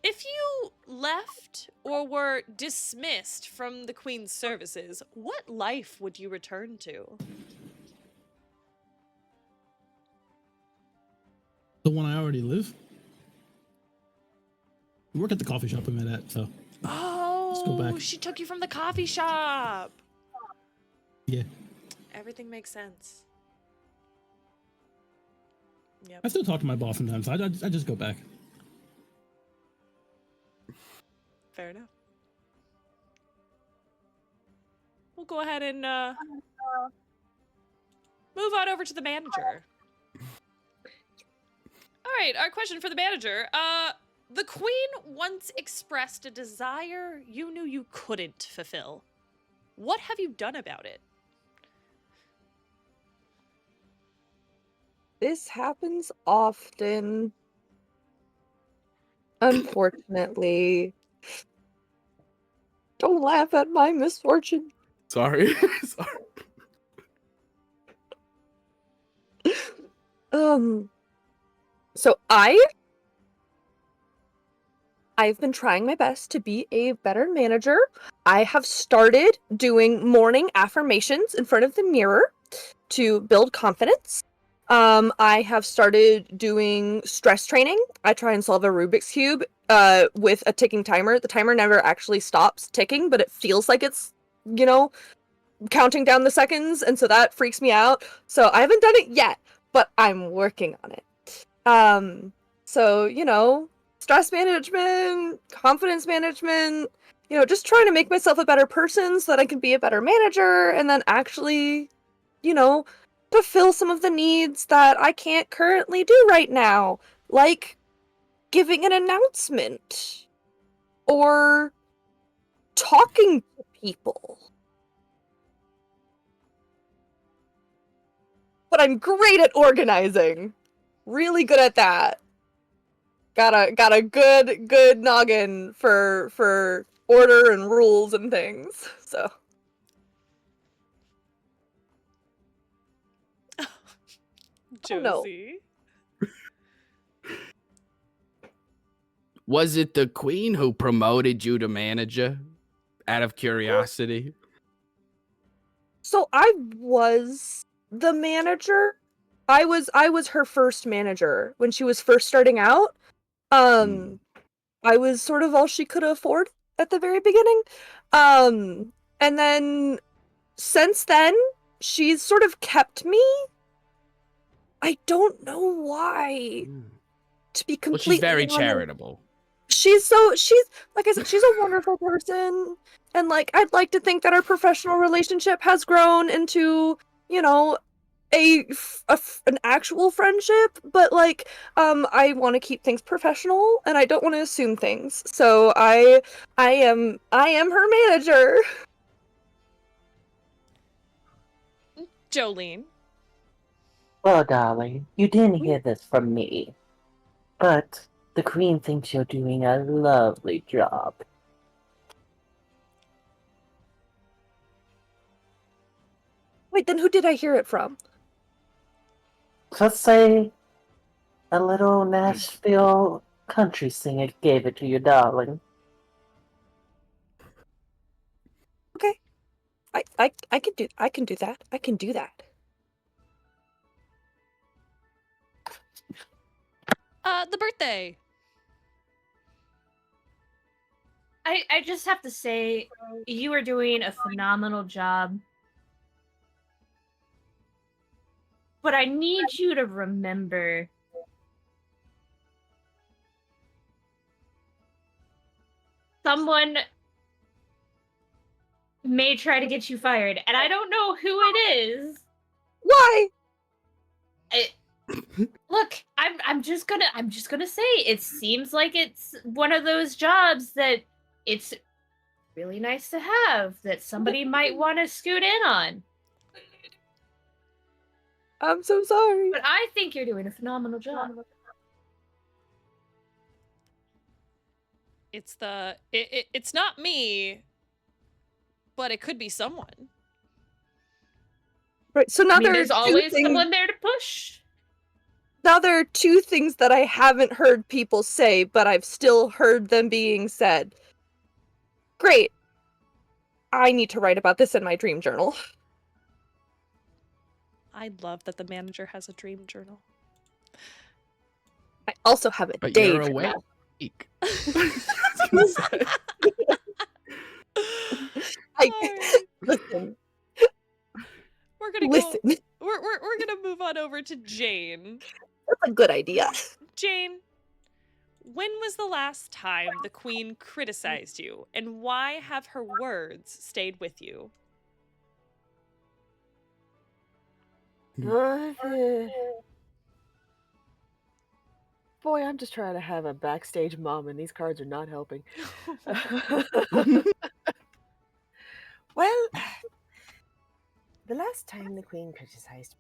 if you left or were dismissed from the Queen's services, what life would you return to? The one I already live. I work at the coffee shop I'm at, so let's go back. She took you from the coffee shop. Yeah. Everything makes sense. Yep. I still talk to my boss sometimes. I just go back. Fair enough. We'll go ahead and move on over to the manager. All right, our question for the manager. The Queen once expressed a desire you knew you couldn't fulfill. What have you done about it? This happens often. Unfortunately. Don't laugh at my misfortune. Sorry. Sorry. So I've been trying my best to be a better manager. I have started doing morning affirmations in front of the mirror to build confidence. I have started doing stress training. I try and solve a Rubik's Cube with a ticking timer. The timer never actually stops ticking, but it feels like it's, counting down the seconds, and so that freaks me out. So I haven't done it yet, but I'm working on it. So, stress management, confidence management, just trying to make myself a better person so that I can be a better manager and then actually, fulfill some of the needs that I can't currently do right now, like giving an announcement or talking to people. But I'm great at organizing. Really good at that. Got a good noggin for order and rules and things. So Josie. Was it the Queen who promoted you to manager? Out of curiosity. So I was the manager. I was her first manager when she was first starting out. I was sort of all she could afford at the very beginning. And then since then, she's sort of kept me. I don't know why. To be completely Well, she's very honest. charitable. she's like I said, she's a wonderful person, and like I'd like to think that our professional relationship has grown into, you know, an actual friendship, but like I want to keep things professional and I don't want to assume things. So I am her manager. Jolene. Well, darling, you didn't hear this from me, but the Queen thinks you're doing a lovely job. Wait, then who did I hear it from? Let's say a little Nashville country singer gave it to you, darling. Okay. I can do that. I can do that. The birthday. I just have to say, you are doing a phenomenal job. But I need you to remember someone may try to get you fired, and I don't know who it is. Why? Look, I'm just gonna say it seems like it's one of those jobs that it's really nice to have that somebody might want to scoot in on. I'm so sorry. But I think you're doing a phenomenal job. It's not me, but it could be someone. Right. So now There's always someone there to push. Now there are two things that I haven't heard people say, but I've still heard them being said. Great. I need to write about this in my dream journal. I love that the manager has a dream journal. I also have a But day you're journal. awake. Listen. We're gonna Listen. go. We're gonna move on over to Jane. That's a good idea. Jane, when was the last time the Queen criticized you, and why have her words stayed with you? Boy, I'm just trying to have a backstage mom, and these cards are not helping. Well, the last time the Queen criticized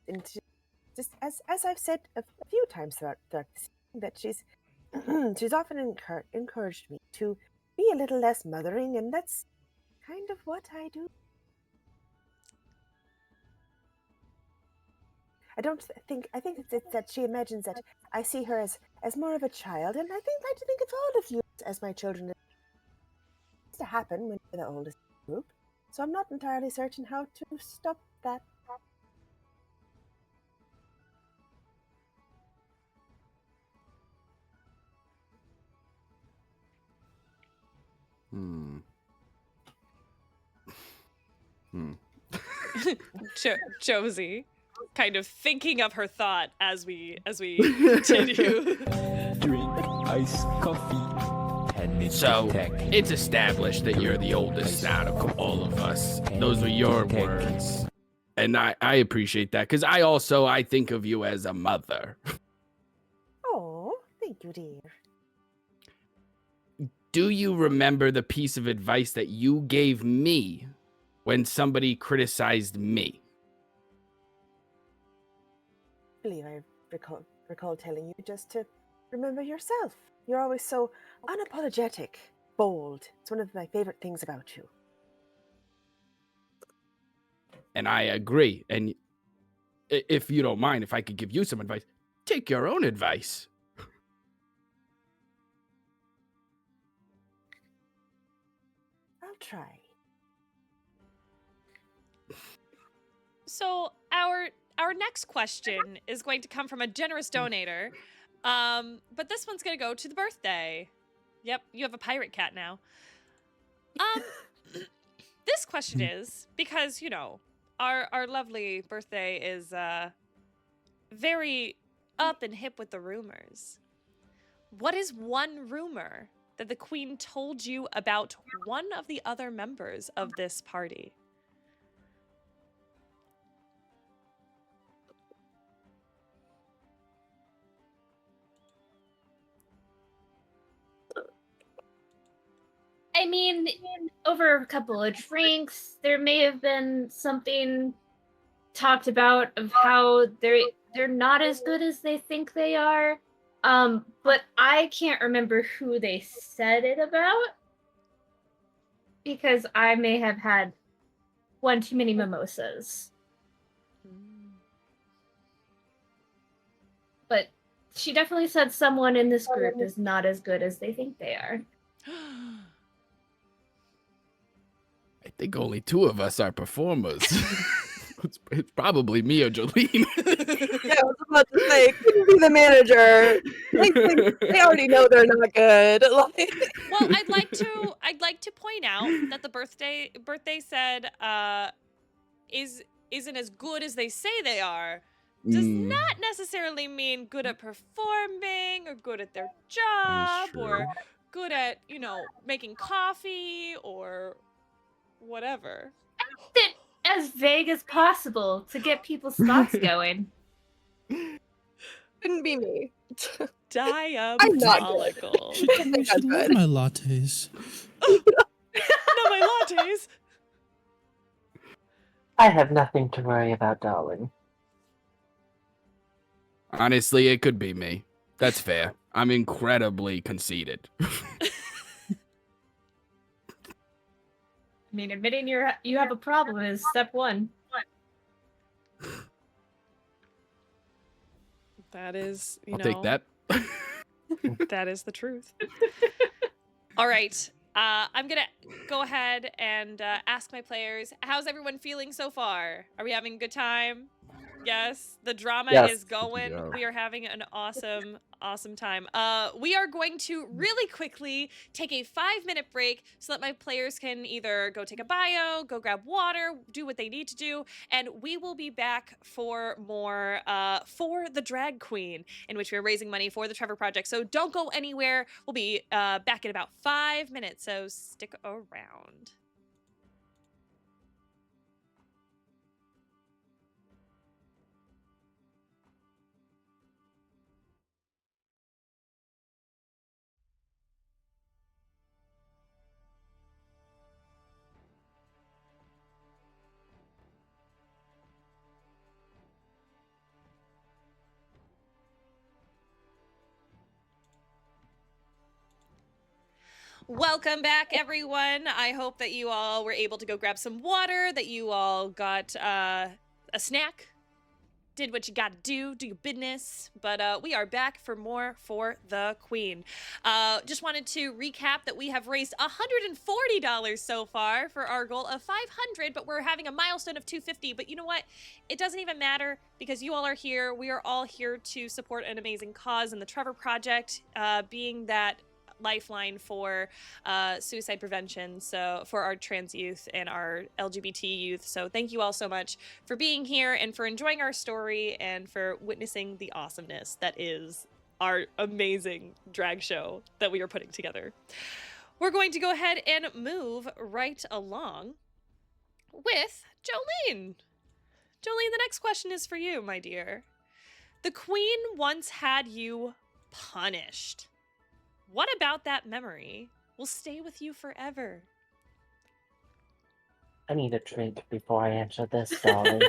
me, and just as I've said a few times throughout this, that she's she's often encouraged me to be a little less mothering, and that's kind of what I do. I think it's that she imagines that I see her as more of a child, and I like to think of all of you as my children. It's to happen when you're the oldest group, so I'm not entirely certain how to stop that. Josie, kind of thinking of her thought as we continue. Drink iced coffee. So, it's established that you're the oldest out of all of us. Those are your words. And I appreciate that, because I think of you as a mother. Oh, thank you, dear. Do you remember the piece of advice that you gave me when somebody criticized me? I believe I recall telling you just to remember yourself. You're always so unapologetic, bold. It's one of my favorite things about you. And I agree. And if you don't mind, if I could give you some advice, take your own advice. I'll try. So our next question is going to come from a generous donator, but this one's gonna go to the birthday. Yep, you have a pirate cat now. This question is because our lovely birthday is very up and hip with the rumors. What is one rumor that the queen told you about one of the other members of this party? I mean, over a couple of drinks, there may have been something talked about of how they're not as good as they think they are. But I can't remember who they said it about because I may have had one too many mimosas. But she definitely said someone in this group is not as good as they think they are. I think only 2 of us are performers. It's probably me or Jolene. Yeah, I was about to say, couldn't be the manager. They already know they're not good. Like, Well, I'd like to point out that the BirthThey said isn't as good as they say they are. Does not necessarily mean good at performing or good at their job or good at, you know, making coffee or whatever. It as vague as possible to get people's thoughts going. couldn't be me. Diabolical. She should love my lattes. Not my lattes. I have nothing to worry about, darling. Honestly, it could be me. That's fair. I'm incredibly conceited. I mean, admitting you have a problem is step 1. That is, I'll take that. That is the truth. All right. I'm going to go ahead and ask my players, how's everyone feeling so far? Are we having a good time? Yes. The drama is going. Yeah. We are having an awesome, awesome time. We are going to really quickly take a 5-minute break so that my players can either go take a bio, go grab water, do what they need to do, and we will be back for more for the Drag Queen, in which we're raising money for the Trevor Project. So don't go anywhere. We'll be back in about 5 minutes, so stick around. Welcome back, everyone. I hope that you all were able to go grab some water, that you all got a snack, did what you gotta do your business. But we are back for more for the Queen. Just wanted to recap that we have raised $140 so far for our goal of $500, but we're having a milestone of $250. But you know what? It doesn't even matter because you all are here. We are all here to support an amazing cause, and the Trevor Project being that lifeline for suicide prevention, so for our trans youth and our LGBT youth. So thank you all so much for being here and for enjoying our story and for witnessing the awesomeness that is our amazing drag show that we are putting together. We're going to go ahead and move right along with Jolene. Jolene, the next question is for you, my dear. The Queen once had you punished. What about that memory will stay with you forever? I need a drink before I answer this, darling.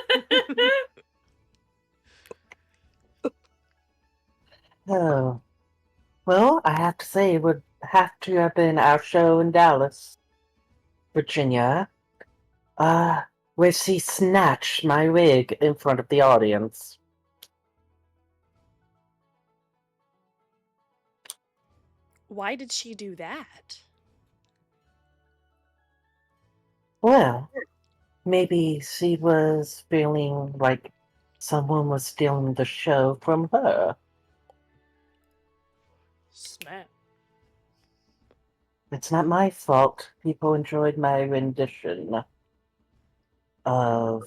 Oh. Well, I have to say it would have to have been our show in Dallas, Virginia, where she snatched my wig in front of the audience. Why did she do that? Well, maybe she was feeling like someone was stealing the show from her. Snap. It's not my fault. People enjoyed my rendition of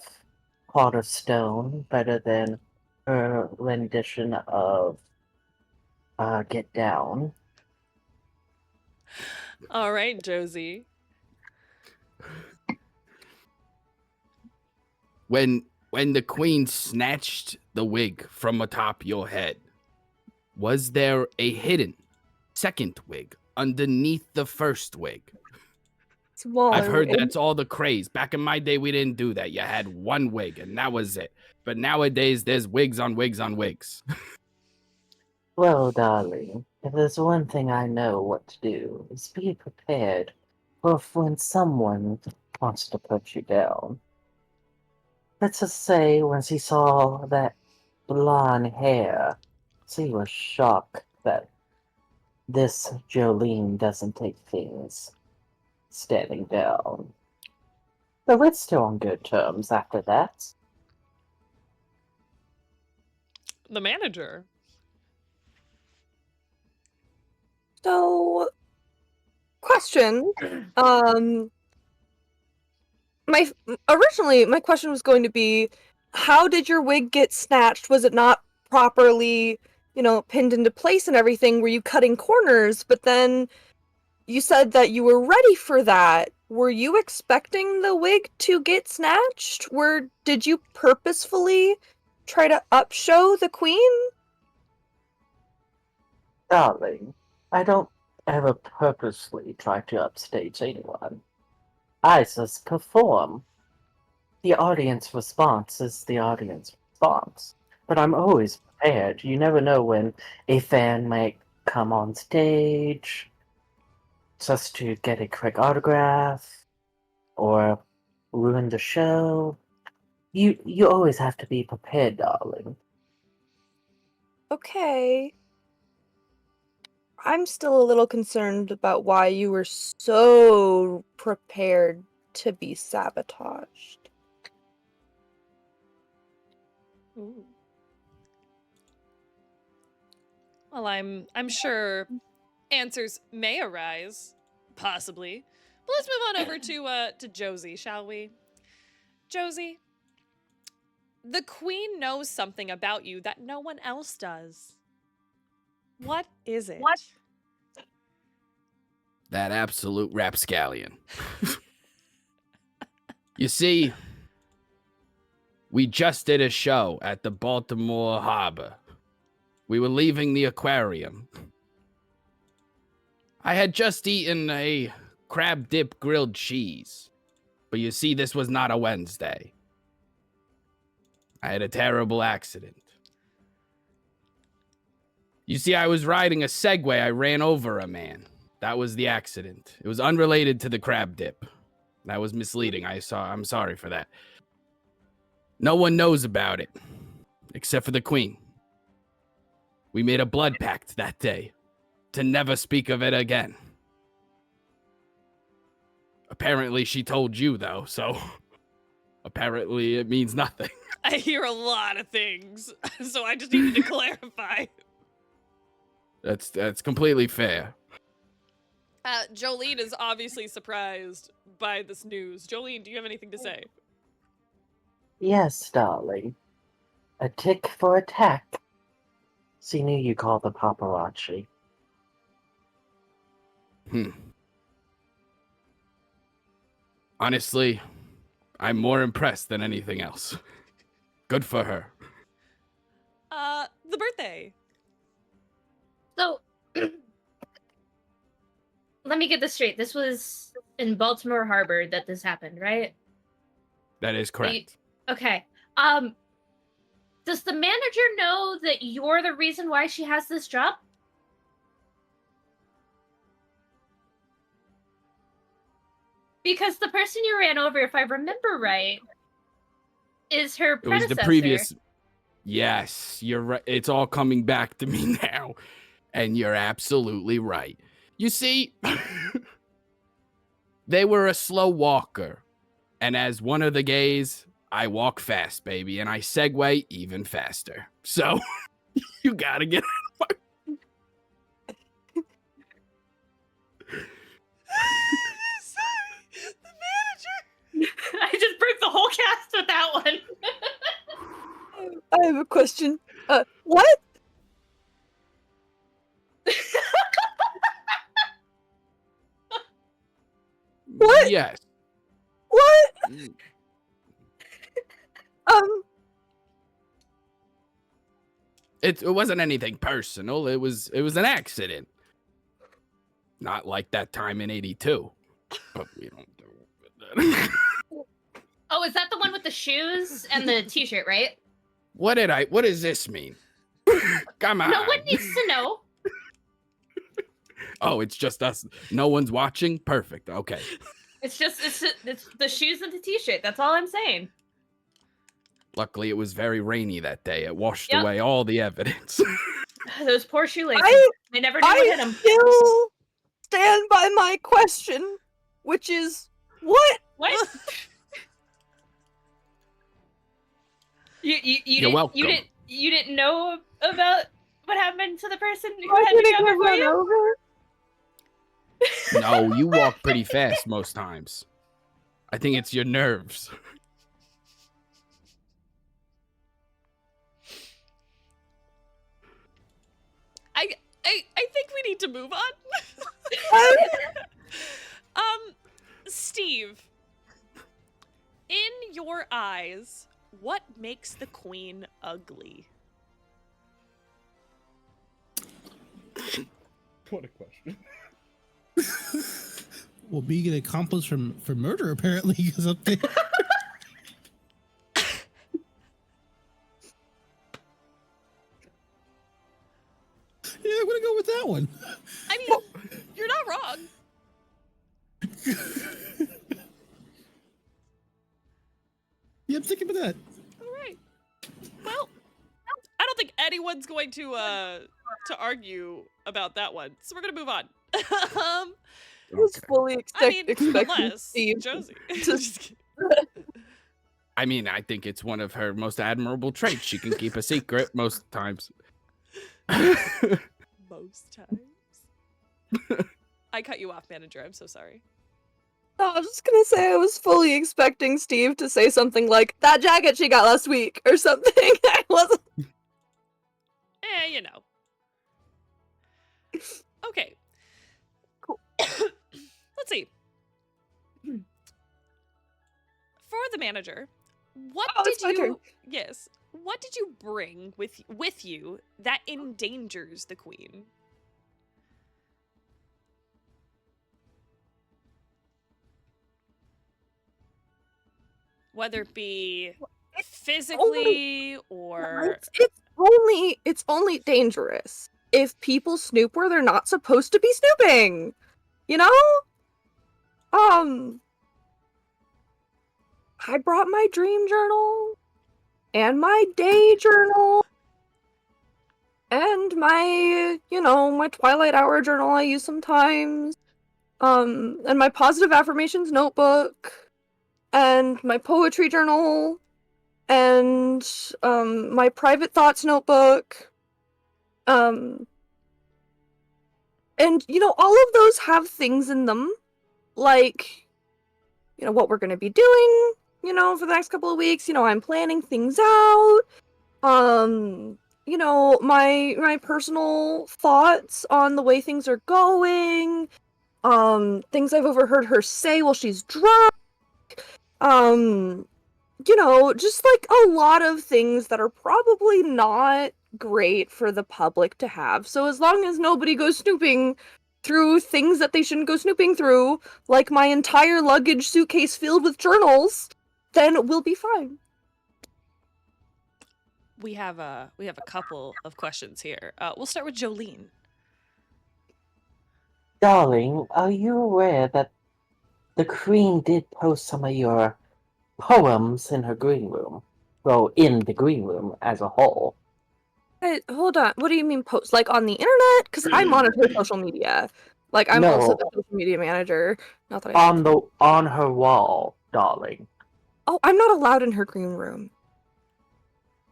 Heart of Stone better than her rendition of get down. All right, Josie. When the queen snatched the wig from atop your head, was there a hidden second wig underneath the first wig? Smaller. I've heard that's all the craze. Back in my day, we didn't do that. You had one wig and that was it. But nowadays, there's wigs on wigs on wigs. Well, darling, if there's one thing I know what to do, is be prepared for when someone wants to put you down. Let's just say when she saw that blonde hair, she was shocked that this Jolene doesn't take things standing down. But we're still on good terms after that. The manager. So, question. Originally, my question was going to be, how did your wig get snatched? Was it not properly, pinned into place and everything? Were you cutting corners? But then you said that you were ready for that. Were you expecting the wig to get snatched? Did you purposefully try to upshow the queen? Darling, I don't ever purposely try to upstage anyone. I just perform. The audience response is the audience response. But I'm always prepared. You never know when a fan might come on stage just to get a quick autograph or ruin the show. You always have to be prepared, darling. Okay. I'm still a little concerned about why you were so prepared to be sabotaged. Ooh. Well, I'm sure answers may arise, possibly. But let's move on over to Josie, shall we? Josie, the queen knows something about you that no one else does. What is it? What? That absolute rapscallion. You see, we just did a show at the Baltimore Harbor. We were leaving the aquarium. I had just eaten a crab dip grilled cheese. But you see, this was not a Wednesday. I had a terrible accident. You see, I was riding a Segway. I ran over a man. That was the accident. It was unrelated to the crab dip. That was misleading. I'm sorry for that. No one knows about it, except for the queen. We made a blood pact that day to never speak of it again. Apparently she told you, though, so apparently it means nothing. I hear a lot of things, so I just needed to clarify. That's completely fair. Jolene is obviously surprised by this news. Jolene, do you have anything to say? Yes, darling. A tick for a tack. She knew you called the paparazzi. Honestly, I'm more impressed than anything else. Good for her. The birthday. So, let me get this straight. This was in Baltimore Harbor that this happened, right? That is correct. Okay. Does the manager know that you're the reason why she has this job? Because the person you ran over, if I remember right, is her predecessor. It was the previous. Yes, you're right. It's all coming back to me now. And you're absolutely right. You see, they were a slow walker. And as one of the gays, I walk fast, baby. And I segue even faster. So, you gotta get out of my... Sorry, the manager. I just broke the whole cast with that one. I have a question. What? What? Yes. What? Mm. It wasn't anything personal. It was an accident. Not like that time in '82. But we don't do that. Oh, is that the one with the shoes and the t-shirt, right? What does this mean? Come on. No one needs to know. Oh, it's just us. No one's watching? Perfect. Okay. It's the shoes and the t-shirt. That's all I'm saying. Luckily, it was very rainy that day. It washed Yep. away all the evidence. Those poor shoelaces. They never knew what hit I them. still stand by my question, which is what? What? You're welcome. You didn't know about what happened to the person who I had to didn't come get before run you? over. No, you walk pretty fast most times. I think it's your nerves. I think we need to move on. Steve, in your eyes, what makes the queen ugly? What a question. Well, being an accomplice for murder apparently is up there. Yeah, I'm gonna go with that one. I mean, you're not wrong. Yeah, I'm sticking with that. All right. Well, I don't think anyone's going to argue about that one, so we're gonna move on. I was fully expecting unless Steve Josie. to- Just kidding. I mean, I think it's one of her most admirable traits. She can keep a secret most times. Most times. I cut you off, manager. I'm so sorry. No, I was just gonna say I was fully expecting Steve to say something like that jacket she got last week or something. I wasn't. You know. Okay. Cool. Let's see. For the manager, what it's my did turn. you? Yes. What did you bring with you that endangers the queen? Whether it be physically or It's only dangerous if people snoop where they're not supposed to be snooping. You know? I brought my dream journal and my day journal and my, my Twilight Hour journal I use sometimes. And my positive affirmations notebook and my poetry journal and my private thoughts notebook. And all of those have things in them like what we're going to be doing for the next couple of weeks. I'm planning things out. My personal thoughts on the way things are going. Things I've overheard her say while she's drunk. Just like a lot of things that are probably not great for the public to have. So as long as nobody goes snooping through things that they shouldn't go snooping through, like my entire luggage suitcase filled with journals, then we'll be fine. we have a couple of questions here. We'll start with Jolene. Darling, are you aware that the Queen did post some of your poems in her green room? Well, in the green room as a whole. Hold on. What do you mean post? Like on the internet? Because I monitor social media. Like I'm No. also the social media manager. Not that I On her wall, darling. Oh, I'm not allowed in her green room.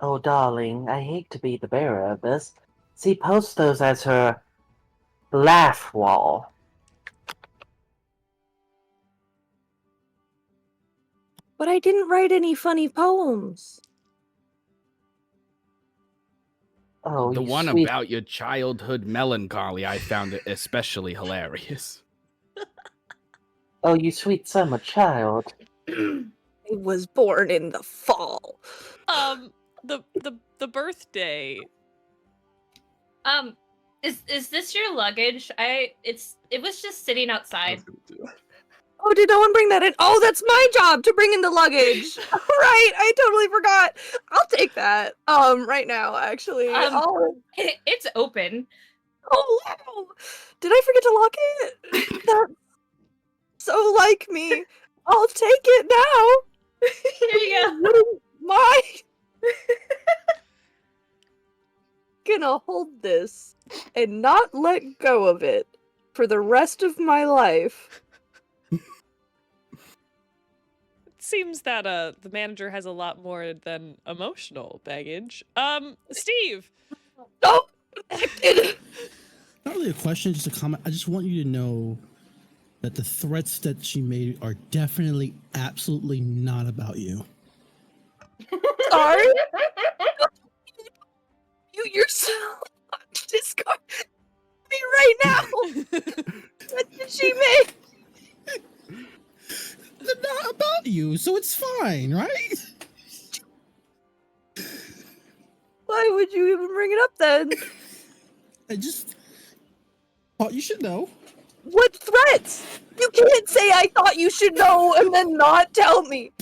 Oh, darling, I hate to be the bearer of this. She posts those as her laugh wall. But I didn't write any funny poems. Oh, The you one sweet... about your childhood melancholy, I found it especially hilarious. Oh, you sweet summer child. I was born in the fall. The birthday. Is this your luggage? It was just sitting outside. Oh, did no one bring that in? Oh, that's my job to bring in the luggage. Right, I totally forgot. I'll take that. Right now, actually. It's open. Oh, wow. Did I forget to lock it? That's so like me. I'll take it now. Here you go. Wouldn't mind. Gonna hold this and not let go of it for the rest of my life. It seems that the manager has a lot more than emotional baggage. Steve. Oh, Not really a question, just a comment. I just want you to know that the threats that she made are definitely, absolutely not about you. sorry. You're so discard me right now. What did she make? They're not about you, so it's fine, right? Why would you even bring it up then? I just thought you should know. What threats? You can't say I thought you should know and then not tell me.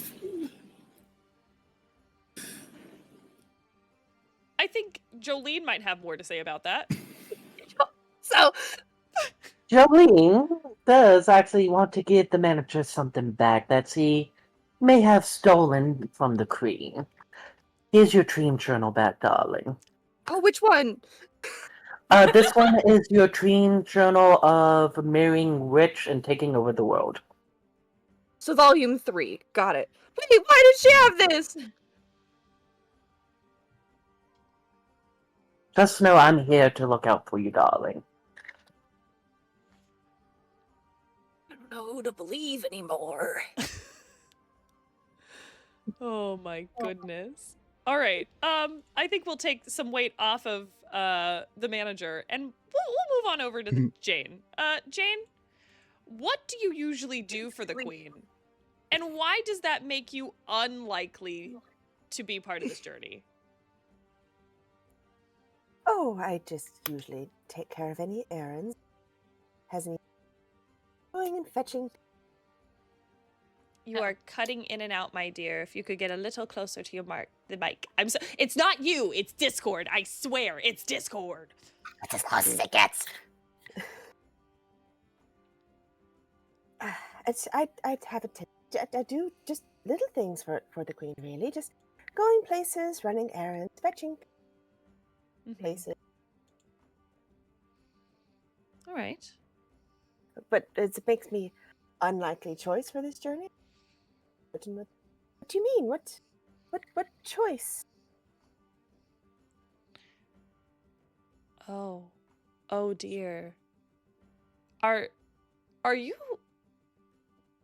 I think Jolene might have more to say about that. So, Jolene does actually want to give the manager something back that he may have stolen from the queen. Here's your dream journal back, darling. oh, which one? This one is your dream journal of marrying rich and taking over the world. So volume 3. Got it. Wait, why did she have this? Just know I'm here to look out for you, darling. I don't know who to believe anymore. Oh my goodness. All right. I think we'll take some weight off of the manager, and we'll move on over to Jane. Jane, what do you usually do for the queen, and why does that make you unlikely to be part of this journey? Oh, I just usually take care of any errands. Has any going and fetching. You are cutting in and out, my dear. If you could get a little closer to the mic. It's not you. It's Discord. I swear, it's Discord. That's as close as it gets. I have I do just little things for the queen, really. Just going places, running errands, fetching places. All right. But it makes me unlikely choice for this journey. What do you mean? What choice? Oh dear. Are you?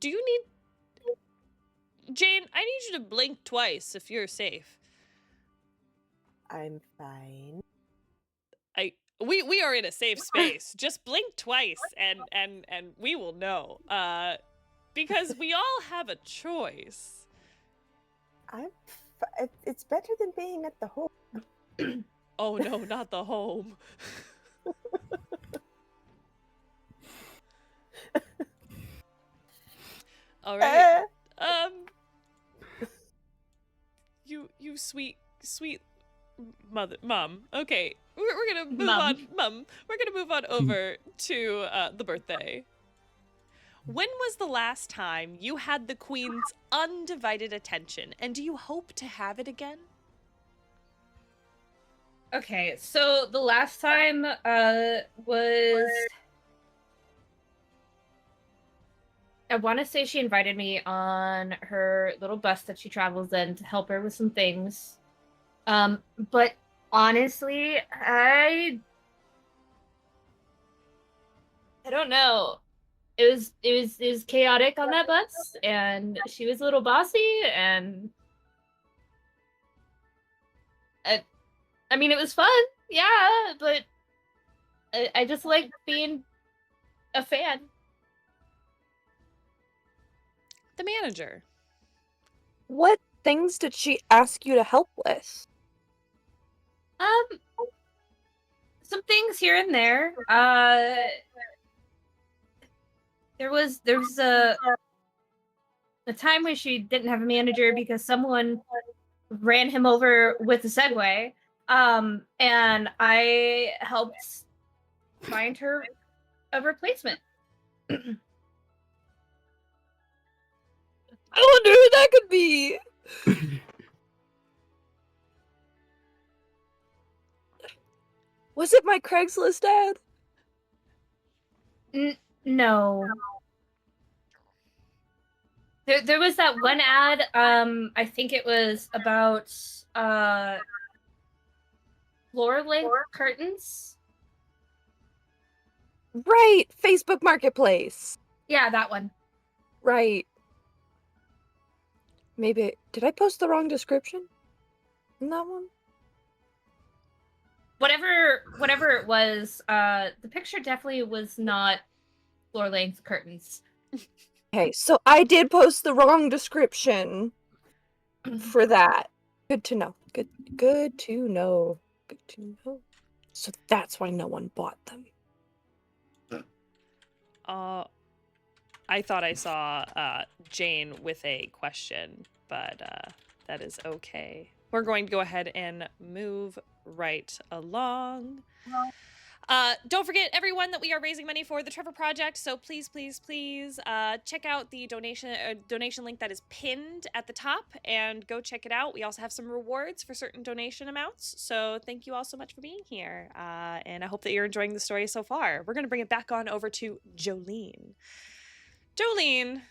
Do you need? Jane, I need you to blink twice if you're safe. I'm fine. We are in a safe space. Just blink twice and we will know. Because we all have a choice. It's better than being at the home. Oh no, not the home. All right. You sweet mom. Okay, we're gonna move on, mom. We're gonna move on over to the birthday. When was the last time you had the queen's undivided attention, and do you hope to have it again? Okay, so the last time was, I want to say she invited me on her little bus that she travels in to help her with some things. But honestly, I don't know. It was chaotic on that bus, and she was a little bossy, and I mean, it was fun, yeah, but I just like being a fan. the manager. What things did she ask you to help with? Some things here and there. There was a time when she didn't have a manager because someone ran him over with a Segway. And I helped find her a replacement. I wonder who that could be. Was it my Craigslist ad? No. There was that one ad, I think it was about floor length curtains. Right, Facebook Marketplace. Yeah, that one. Right. Maybe did I post the wrong description in that one? Whatever it was, the picture definitely was not floor length curtains. Okay, so I did post the wrong description for that. Good to know. Good to know. Good to know. So that's why no one bought them. I thought I saw Jane with a question, but that is okay. We're going to go ahead and move right along. Don't forget, everyone, that we are raising money for the Trevor Project, so please, please, please check out the donation link that is pinned at the top, and go check it out. We also have some rewards for certain donation amounts, so thank you all so much for being here, and I hope that you're enjoying the story so far. We're going to bring it back on over to Jolene. Jolene,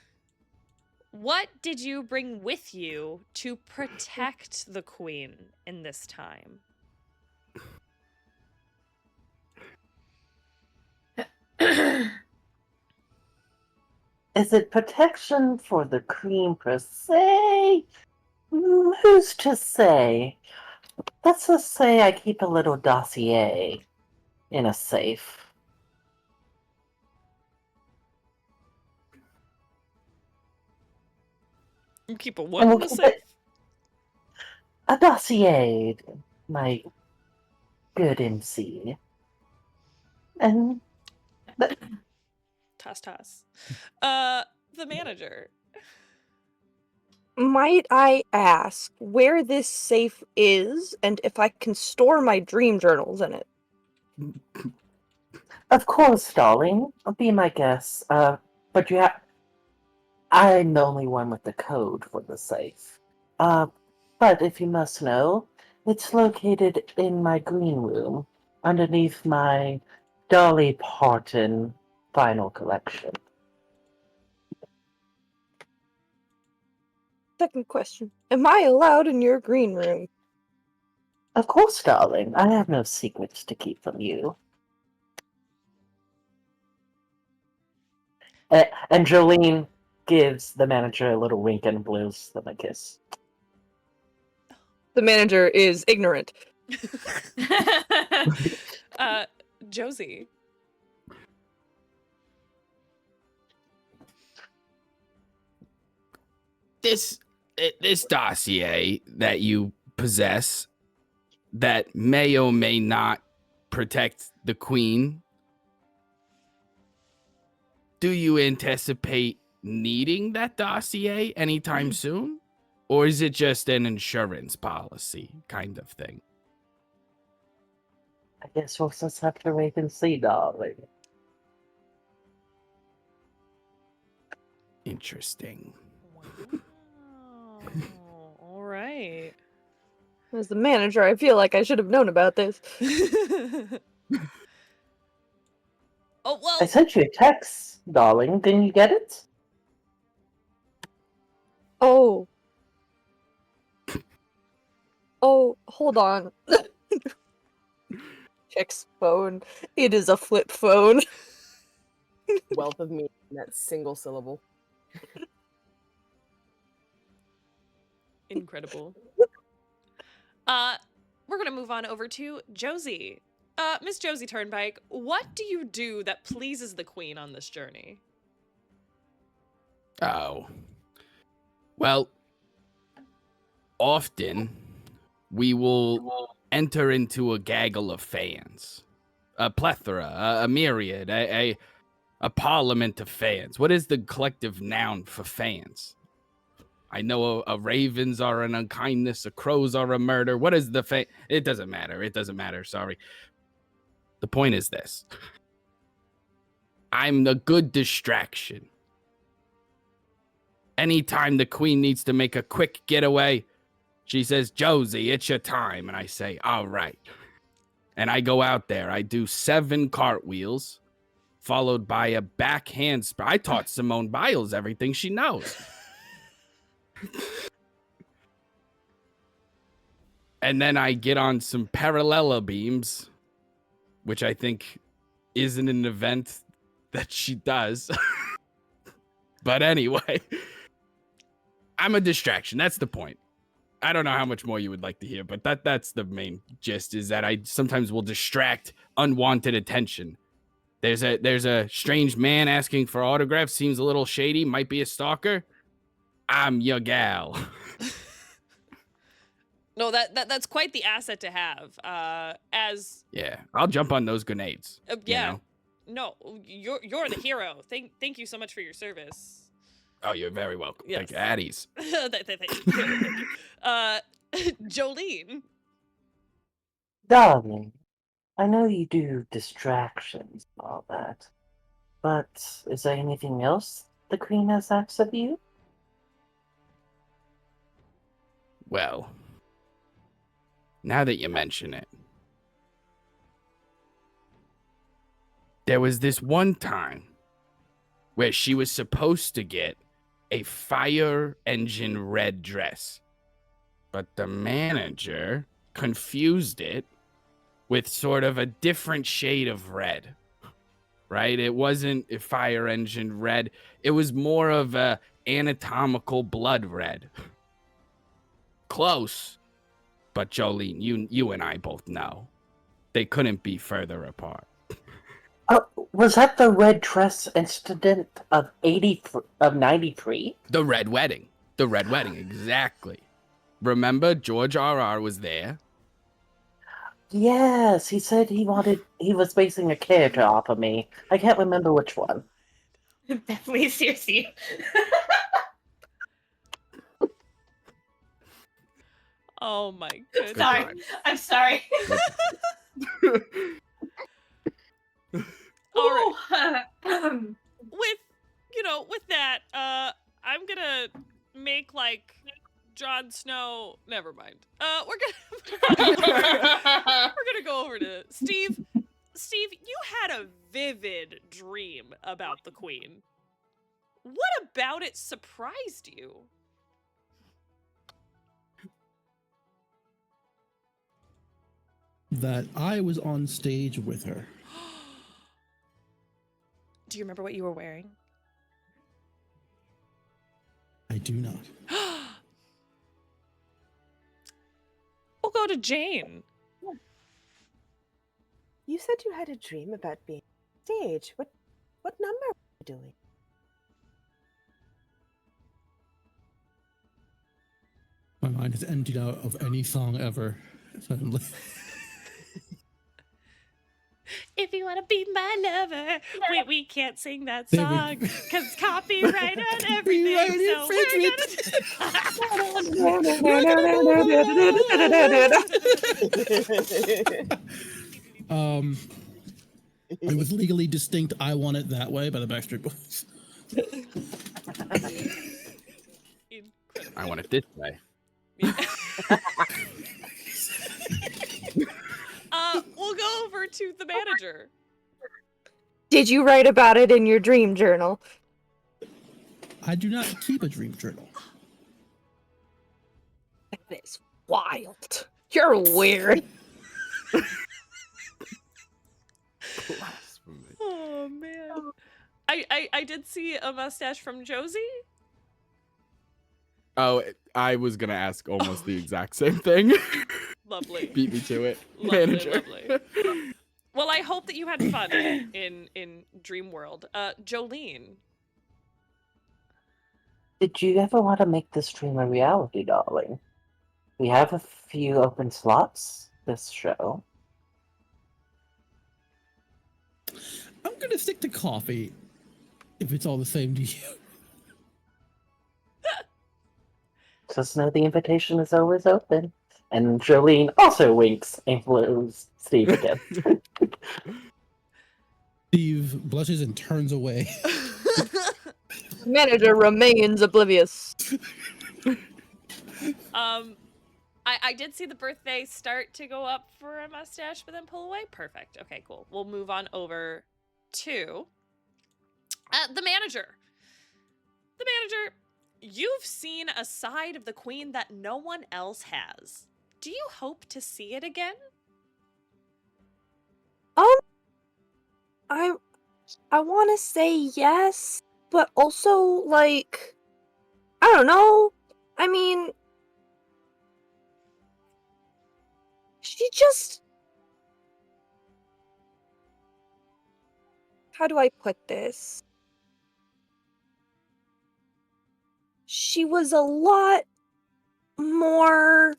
what did you bring with you to protect the queen in this time? Is it protection for the queen per se? Who's to say? Let's just say I keep a little dossier in a safe. You keep a what in the safe? A dossier, my good MC. And Toss. The manager. Might I ask where this safe is and if I can store my dream journals in it? of course, darling, be my guest. But I'm the only one with the code for the safe. But if you must know, it's located in my green room, underneath my Dolly Parton vinyl collection. Second question. Am I allowed in your green room? Of course, darling. I have no secrets to keep from you. And Jolene gives the manager a little wink and blows them a kiss. The manager is ignorant. Josie. This dossier that you possess that may or may not protect the queen, do you anticipate needing that dossier anytime soon? Or is it just an insurance policy kind of thing? I guess we'll just have to wait and see, darling. Interesting. Wow. All right. As the manager, I feel like I should have known about this. Oh, well. I sent you a text, darling. Didn't you get it? Oh. Oh, hold on. Chick's phone. It is a flip phone. Wealth of meaning in that single syllable. Incredible. We're gonna move on over to Josie. Miss Josie Turnpike, what do you do that pleases the queen on this journey? Oh. Well, often we will enter into a gaggle of fans, a plethora, a myriad, a parliament of fans. What is the collective noun for fans? I know a ravens are an unkindness, a crows are a murder. What is the It doesn't matter. It doesn't matter. Sorry. The point is this. I'm a good distraction. Anytime the queen needs to make a quick getaway, she says, Josie, it's your time. And I say, all right. And I go out there. I do 7 cartwheels, followed by a backhand spray. I taught Simone Biles everything she knows. And then I get on some parallel beams, which I think isn't an event that she does. But anyway, I'm a distraction. That's the point. I don't know how much more you would like to hear, but that's the main gist, is that I sometimes will distract unwanted attention. There's a strange man asking for autographs, seems a little shady, might be a stalker. I'm your gal. No, that's quite the asset to have. Yeah, I'll jump on those grenades. Yeah. You know? No, you're the hero. Thank you so much for your service. Oh, you're very welcome. Yes. Thank you. At ease. Jolene. Darling, I know you do distractions and all that, but is there anything else the Queen has asked of you? Well, now that you mention it, there was this one time where she was supposed to get a fire engine red dress, but the manager confused it with sort of a different shade of red, right? It wasn't a fire engine red. It was more of a anatomical blood red. Close, but Jolene, you and I both know they couldn't be further apart. Was that the red dress incident of 93? The red wedding, exactly. Remember, George R.R. was there. Yes, he said he was basing a character off of me. I can't remember which one. Definitely Cersei. Oh my goodness. Sorry. I'm sorry. All right. With that, I'm gonna make like Jon Snow. Never mind. We're gonna go over to Steve. Steve, you had a vivid dream about the Queen. What about it surprised you? That I was on stage with her. Do you remember what you were wearing? I do not. We'll go to Jane. You said you had a dream about being on stage. What number were you doing? My mind is emptied out of any song ever. Suddenly. If you wanna be my lover, we can't sing that song because it's copyright on everything. So it was legally distinct. I Want It That Way by the Backstreet Boys. I want it this way. We'll go over to the manager. Did you write about it in your dream journal? I do not keep a dream journal. That is wild. You're weird. Oh man. I did see a mustache from Josie. Oh, I was gonna ask almost the exact same thing. Lovely. Beat me to it, Lovely, manager. lovely. Well, I hope that you had fun in Dream World. Jolene. Did you ever want to make this dream a reality, darling? We have a few open slots this show. I'm gonna stick to coffee, if it's all the same to you. Just know the invitation is always open. And Jolene also winks and blows Steve again. Steve blushes and turns away. Manager remains oblivious. I did see the BirthThey start to go up for a mustache, but then pull away. Perfect. Okay, cool. We'll move on over to the manager. The manager, you've seen a side of the queen that no one else has. Do you hope to see it again? I want to say yes, but also, like, I don't know. I mean, she just... How do I put this? She was a lot more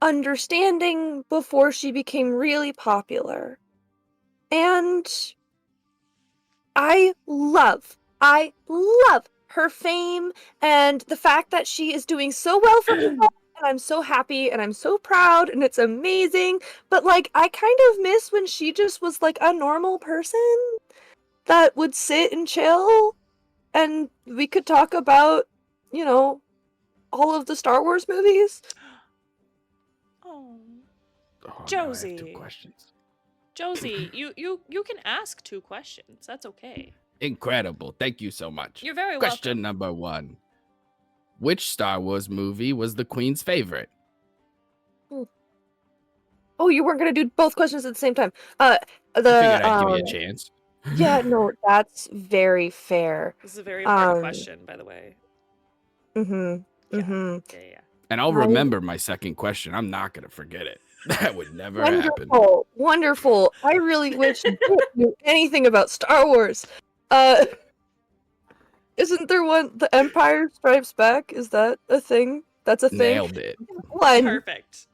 understanding before she became really popular. And I love her fame and the fact that she is doing so well for herself, and I'm so happy and I'm so proud and it's amazing. But like, I kind of miss when she just was like a normal person that would sit and chill and we could talk about, you know, all of the Star Wars movies. Oh, Oh, Josie. No, I have 2 questions. Josie, you can ask 2 questions. That's okay. Incredible. Thank you so much. You're very Question welcome. number 1. Which Star Wars movie was the Queen's favorite? Oh, you weren't gonna do both questions at the same time. I figured I'd give you a chance. Yeah, no, that's very fair. This is a very important question, by the way. Mm-hmm. Yeah. And I'll remember my second question. I'm not going to forget it. That would never happen. Wonderful. I really wish Dick knew anything about Star Wars. Isn't there one, The Empire Strikes Back? Is that a thing? That's a thing? Nailed it. Perfect.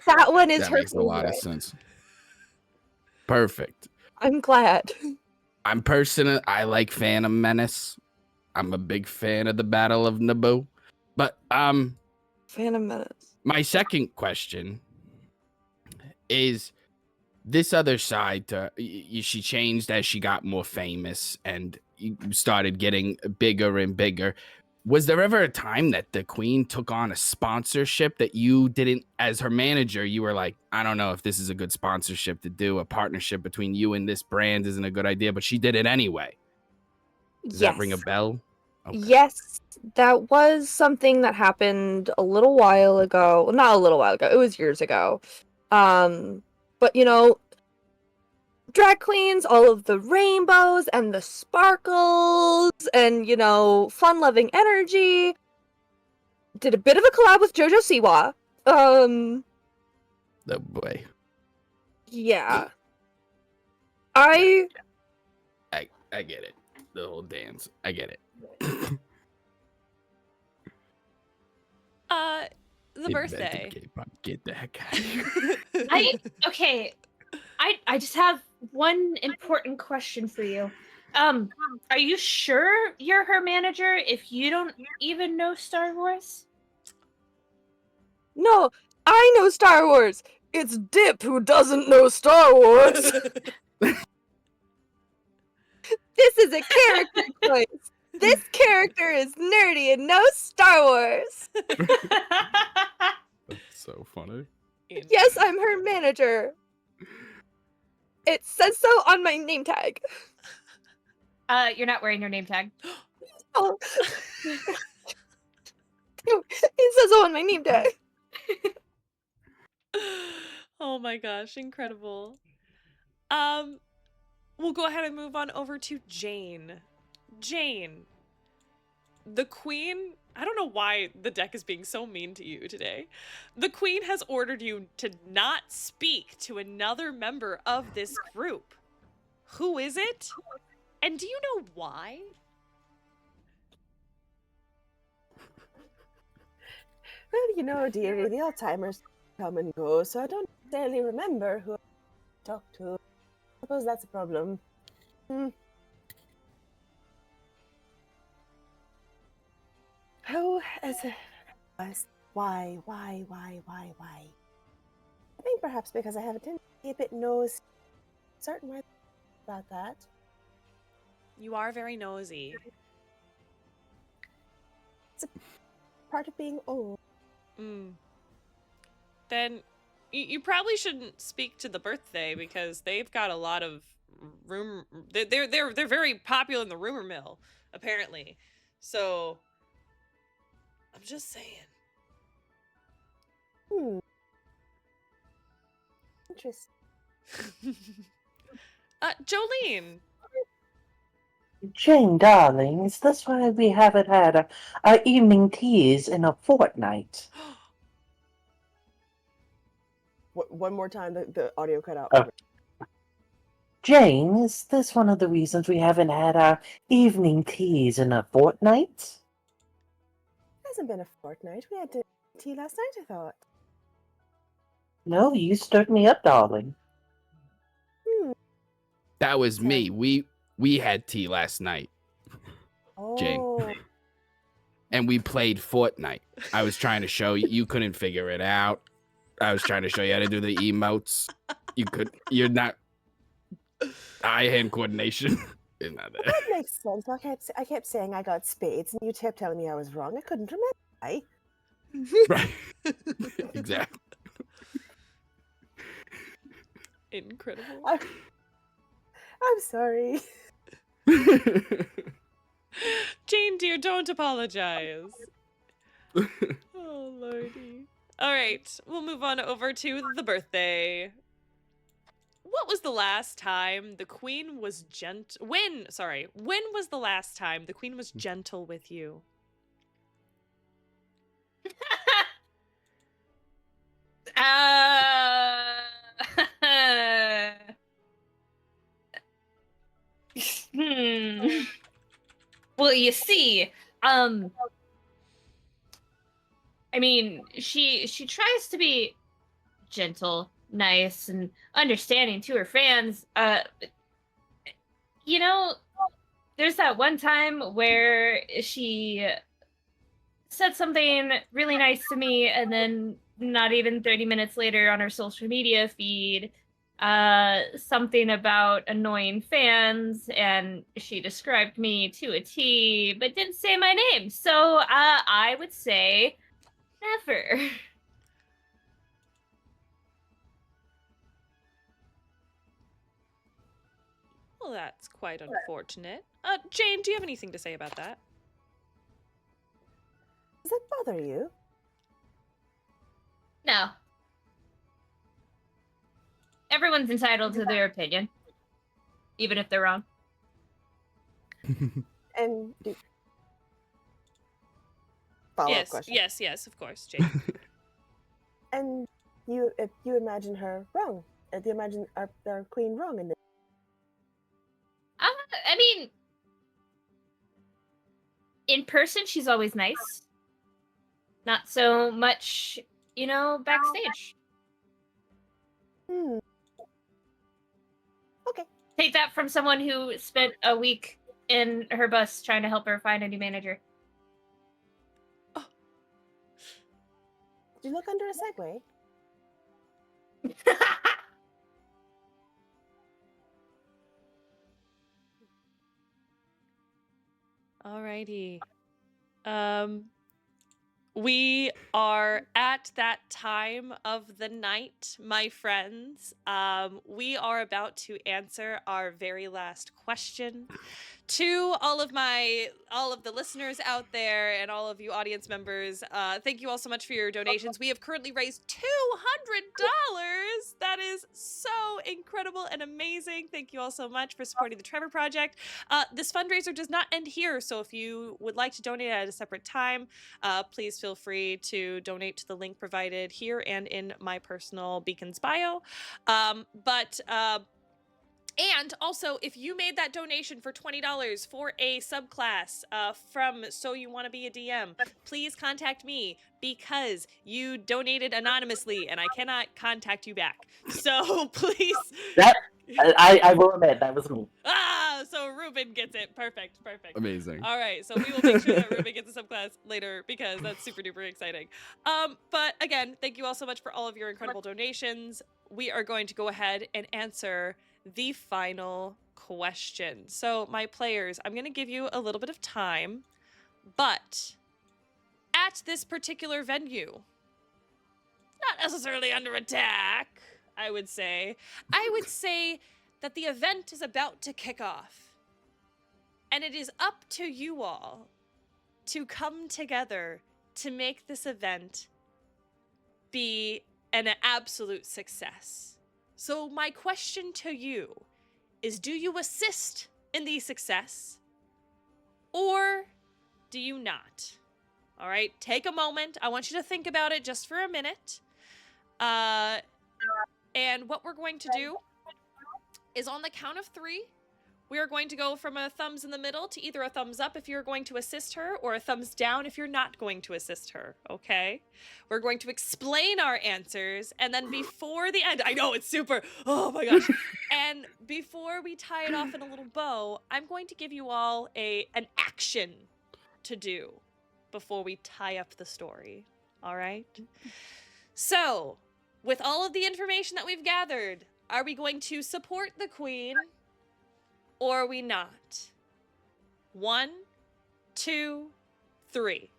That one is That her makes a lot of favorite. sense. Perfect. I'm glad. I like Phantom Menace. I'm a big fan of the Battle of Naboo. But Phantom Menace. my second question is this other side to she changed as she got more famous and you started getting bigger and bigger. Was there ever a time that the Queen took on a sponsorship that you didn't, as her manager, you were like, I don't know if this is a good sponsorship to do, a partnership between you and this brand isn't a good idea, but she did it anyway? Does that ring a bell? Okay. Yes, that was something that happened a little while ago. Well, not a little while ago. It was years ago. But you know, drag queens, all of the rainbows and the sparkles and, you know, fun-loving energy. Did a bit of a collab with JoJo Siwa. Oh boy. Yeah. I get it. The whole dance. I get it. The BirthThey. Get the heck out of here. I just have one important question for you. Are you sure you're her manager if you don't even know Star Wars? No, I know Star Wars. It's Dip who doesn't know Star Wars. This is a character choice. This character is nerdy and knows Star Wars. That's so funny. Yes, I'm her manager. It says so on my name tag. You're not wearing your name tag. Oh. It says so on my name tag. Oh my gosh, incredible. We'll go ahead and move on over to Jane. Jane, the Queen, I don't know why the deck is being so mean to you today. The Queen has ordered you to not speak to another member of this group. Who is it? And do you know why? you know, dearie, the Alzheimer's come and go, so I don't necessarily remember who I talked to. I suppose that's a problem. Oh, as a... Why? I think perhaps because I have a tendency to be a bit nosy. Certain way about that. You are very nosy. It's a part of being old. Then you probably shouldn't speak to the BirthThey because they've got a lot of they're very popular in the rumor mill, apparently. So I'm just saying. Interesting. Jolene. Jane, darling, is this why we haven't had our evening teas in a fortnight? One more time, the audio cut out. Oh. Jane, is this one of the reasons we haven't had our evening teas in a fortnight? It hasn't been a fortnight. We had tea last night, I thought. No, you stirred me up, darling. That was me. We had tea last night, Jane. Oh. And we played Fortnite. I was trying to show you. You couldn't figure it out. I was trying to show you how to do the emotes. You're not... Eye-hand coordination is not there. That makes sense. I kept saying I got spades, and you kept telling me I was wrong. I couldn't remember. Right. Exactly. Incredible. I'm sorry. Jane, dear, don't apologize. Oh, lordy. All right, we'll move on over to the BirthThey. What was the last time the Queen was when was the last time the Queen was gentle with you? Well, you see, I mean, she tries to be gentle, nice, and understanding to her fans. You know, there's that one time where she said something really nice to me, and then not even 30 minutes later on her social media feed, something about annoying fans, and she described me to a T, but didn't say my name. So I would say never. Well, that's quite unfortunate. Jane, do you have anything to say about that? Does that bother you? No. Everyone's entitled to their opinion, even if they're wrong. And follow-up question. Yes, of course, Jane. And if you imagine her wrong, if you imagine our Queen wrong in this. I mean, in person, she's always nice. Not so much, backstage. Okay. Take that from someone who spent a week in her bus trying to help her find a new manager. Oh. Did you look under a Segway? Alrighty. We are at that time of the night, my friends. We are about to answer our very last question. To all of the listeners out there and all of you audience members, thank you all so much for your donations. We have currently raised $200. That is so incredible and amazing. Thank you all so much for supporting the Trevor Project. This fundraiser does not end here, so if you would like to donate at a separate time, please feel free to donate to the link provided here and in my personal Beacon's bio. And also, if you made that donation for $20 for a subclass from SoYouWannaBeADM, please contact me because you donated anonymously and I cannot contact you back. So please. I will admit that was me. So Ruben gets it. Perfect. Amazing. All right, so we will make sure that Ruben gets a subclass later because that's super duper exciting. But again, thank you all so much for all of your incredible donations. We are going to go ahead and answer the final question. So my players, I'm going to give you a little bit of time, but at this particular venue, not necessarily under attack, I would say that the event is about to kick off. And it is up to you all to come together to make this event be an absolute success. So my question to you is, do you assist in the success or do you not? All right, take a moment. I want you to think about it just for a minute. And what we're going to do is on the count of 3, we are going to go from a thumbs in the middle to either a thumbs up if you're going to assist her or a thumbs down if you're not going to assist her, okay? We're going to explain our answers, and then before the end, I know it's super, oh my gosh. And before we tie it off in a little bow, I'm going to give you all an action to do before we tie up the story, all right? So, with all of the information that we've gathered, are we going to support the queen? Or are we not? 1, 2, 3.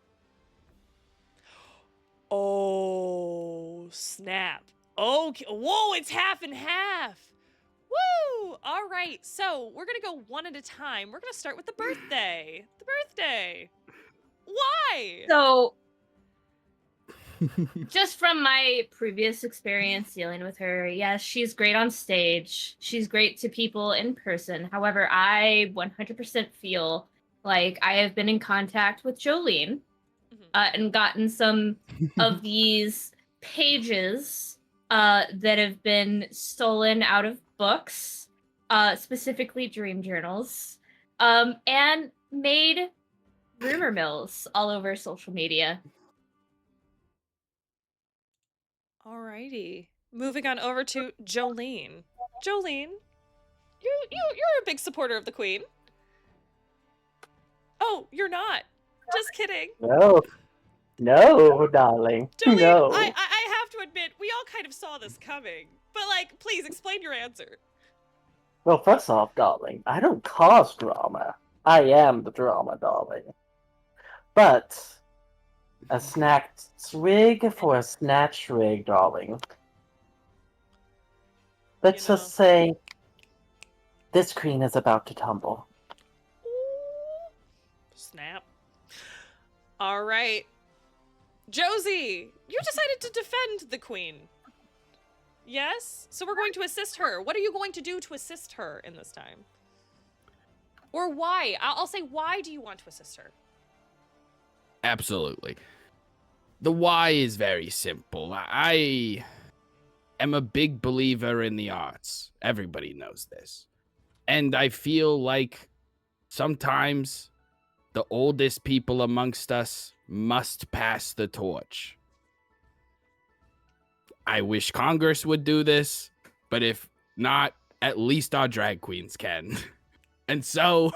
Oh, snap. Okay. Whoa, it's half and half. Woo! All right. So we're going to go one at a time. We're going to start with the birthday. The birthday. Why? So, just from my previous experience dealing with her, yes, she's great on stage. She's great to people in person. However, I 100% feel like I have been in contact with Jolene and gotten some of these pages that have been stolen out of books, specifically dream journals, and made rumor mills all over social media. Alrighty. Moving on over to Jolene. Jolene, you're a big supporter of the queen. Oh, you're not. Just kidding. No, darling. Jolene, No. I have to admit, we all kind of saw this coming. But, like, please explain your answer. Well, first off, darling, I don't cause drama. I am the drama, darling. But a snack swig for a snatch rig, darling. Let's just say this queen is about to tumble. Snap. All right. Josie, you decided to defend the queen. Yes? So we're going to assist her. What are you going to do to assist her in this time? Or why? I'll say, why do you want to assist her? Absolutely. The why is very simple. I am a big believer in the arts. Everybody knows this. And I feel like sometimes the oldest people amongst us must pass the torch. I wish Congress would do this, but if not, at least our drag queens can. And so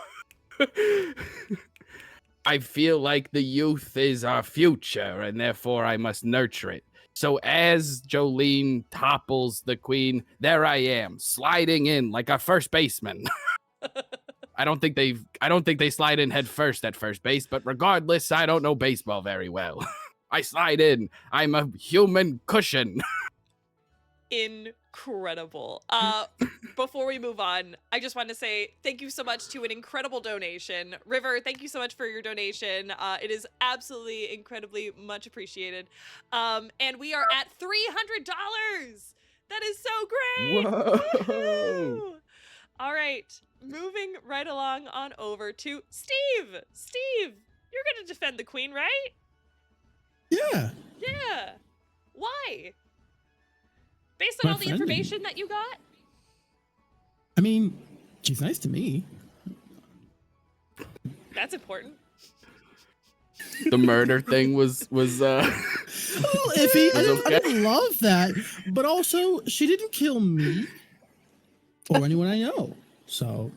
I feel like the youth is our future, and therefore I must nurture it. So as Jolene topples the queen, there I am, sliding in like a first baseman. I don't think they slide in head first at first base, but regardless, I don't know baseball very well. I slide in. I'm a human cushion. Incredible. Before we move on, I just want to say thank you so much to an incredible donation. River, thank you so much for your donation. It is absolutely incredibly much appreciated. And we are at $300. That is so great. Whoa. All right, moving right along on over to Steve. Steve, you're going to defend the queen, right? Yeah. Yeah. Why? Based on all the information that you got? I mean, she's nice to me. That's important. The murder thing was A little iffy. I didn't love that, but also she didn't kill me or anyone I know. So,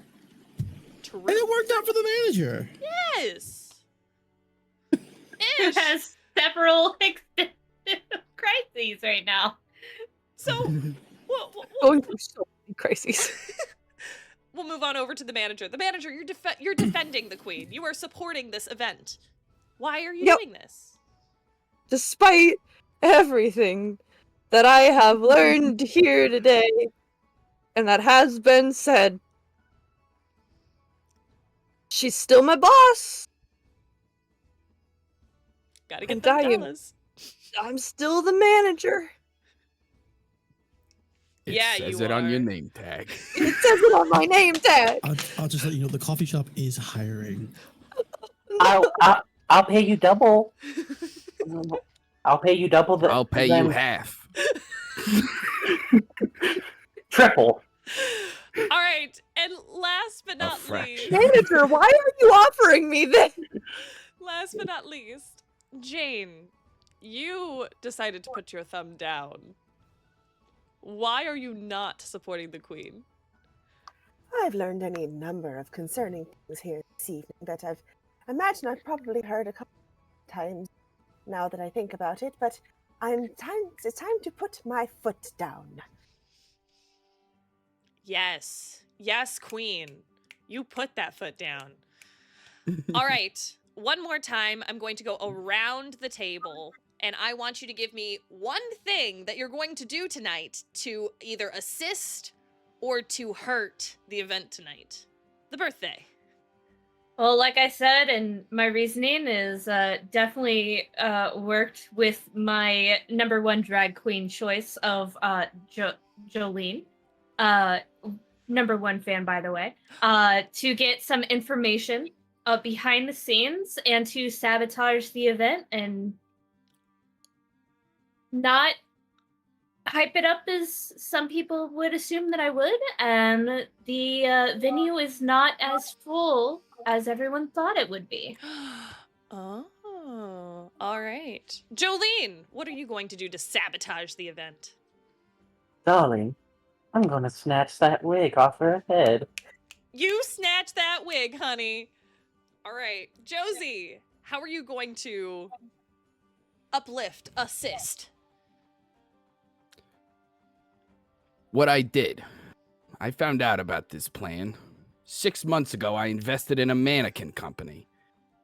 True. and it worked out for the manager. Yes. Who Ish. has several crises right now. So, Going through so many crises. we'll move on over to the manager. The manager, you're defending the queen. You are supporting this event. Why are you Yep. doing this? Despite everything that I have learned here today, and that has been said, she's still my boss. Gotta get And them I am- dollars. I'm still the manager. It Yeah, says you it on your are. name tag. It says it on my name tag. I'll just let you know the coffee shop is hiring. I'll pay you double. I'll pay you double the. I'll pay you half. Triple. All right, and last but not fraction. least, Manager, why are you offering me this? last but not least, Jane, you decided to put your thumb down. Why are you not supporting the queen? I've learned any number of concerning things here this evening that I've imagined I've probably heard a couple of times now that I think about it, but it's time to put my foot down. Yes. Yes, queen. You put that foot down. All right. One more time, I'm going to go around the table, and I want you to give me one thing that you're going to do tonight to either assist or to hurt the event tonight. The birthday. Well, like I said, and my reasoning is definitely worked with my number one drag queen choice of Jolene. Number one fan, by the way. To get some information behind the scenes and to sabotage the event and not hype it up as some people would assume that I would. And the venue is not as full as everyone thought it would be. Oh, all right. Jolene, what are you going to do to sabotage the event? Darling, I'm gonna snatch that wig off her head. You snatch that wig, honey. All right. Josie, how are you going to uplift, assist? What I did, I found out about this plan. 6 months ago, I invested in a mannequin company.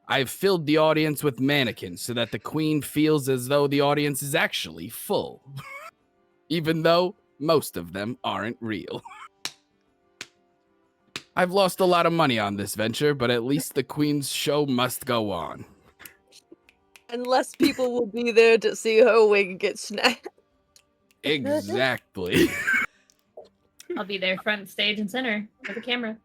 I've filled the audience with mannequins so that the queen feels as though the audience is actually full. Even though most of them aren't real. I've lost a lot of money on this venture, but at least the queen's show must go on. And less people will be there to see her wig get snatched. Exactly. I'll be there front stage and center with a camera.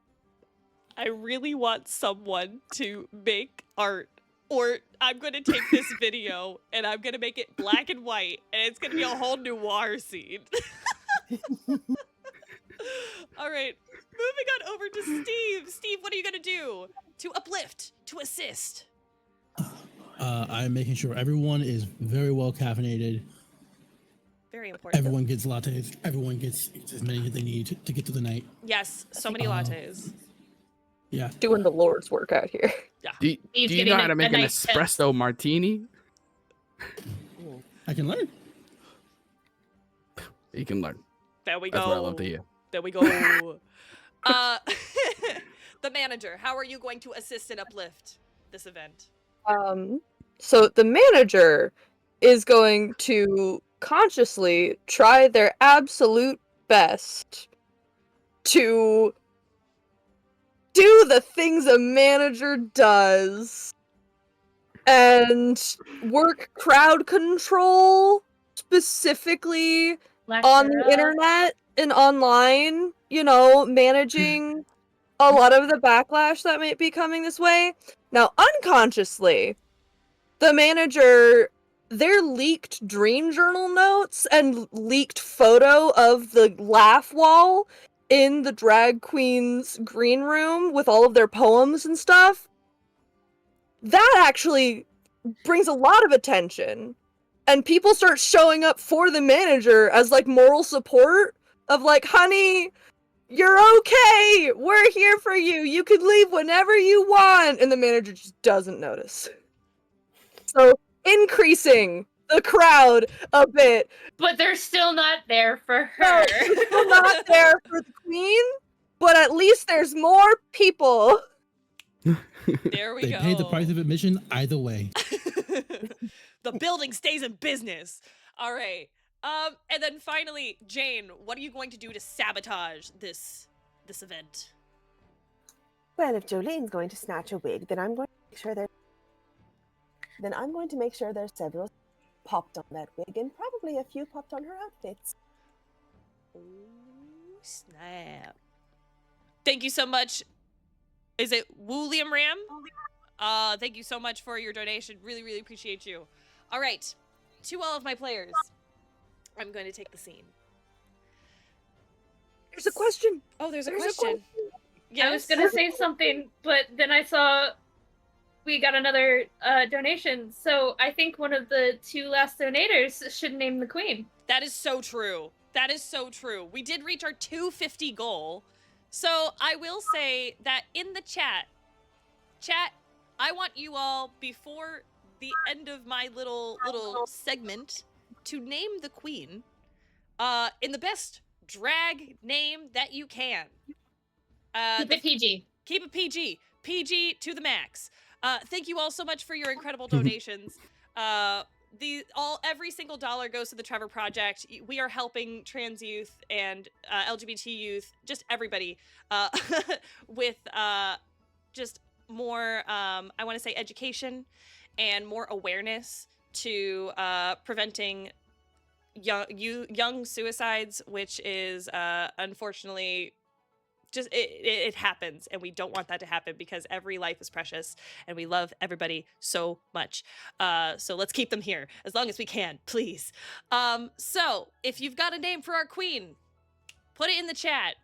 I really want someone to make art, or I'm going to take this video and I'm going to make it black and white, and it's going to be a whole noir scene. All right, moving on over to Steve. Steve, what are you going to do to uplift, to assist? I'm making sure everyone is very well caffeinated. Very important. Everyone gets lattes. Everyone gets as many as they need to get through the night. Yes, so many lattes. Yeah. Doing the Lord's work out here. Yeah. Do you getting know how to a make an nice espresso martini? I can learn. You can learn. There we go. That's what I love to hear. There we go. The manager, how are you going to assist and uplift this event? So the manager is going to consciously try their absolute best to do the things a manager does and work crowd control, specifically on the internet and online, you know, managing a lot of the backlash that might be coming this way. Now, unconsciously, the manager, their leaked dream journal notes and leaked photo of the laugh wall in the drag queens green room with all of their poems and stuff, that actually brings a lot of attention. And people start showing up for the manager as, like, moral support of, like, honey, you're okay! We're here for you! You can leave whenever you want! And the manager just doesn't notice. So, increasing the crowd a bit. But they're still not there for No, her. they're still not there for the queen, but at least there's more people. There we They go. paid the price of admission either way. The building stays in business. All right. And then finally, Jane, what are you going to do to sabotage this event? Well, if Jolene's going to snatch a wig, then I'm going to make sure there's several popped on that wig, and probably a few popped on her outfits. Oh, snap. Thank you so much. Is it William Ram? Thank you so much for your donation. Really, really appreciate you. All right. To all of my players, I'm going to take the scene. There's a question. Oh, there's a There's a question. Yes? I was gonna say something, but then I saw we got another donation, so I think one of the 2 last donators should name the queen. That is so true. That is so true. We did reach our 250 goal. So I will say that in the chat, I want you all, before the end of my little segment, to name the queen in the best drag name that you can. Keep it PG. Keep it PG. PG to the max. Thank you all so much for your incredible donations. Every single dollar goes to the Trevor Project. We are helping trans youth and LGBT youth, just everybody, with just more, I want to say, education and more awareness to preventing young suicides, which is unfortunately just it happens, and we don't want that to happen because every life is precious and we love everybody so much. So let's keep them here as long as we can, please. So if you've got a name for our queen, put it in the chat.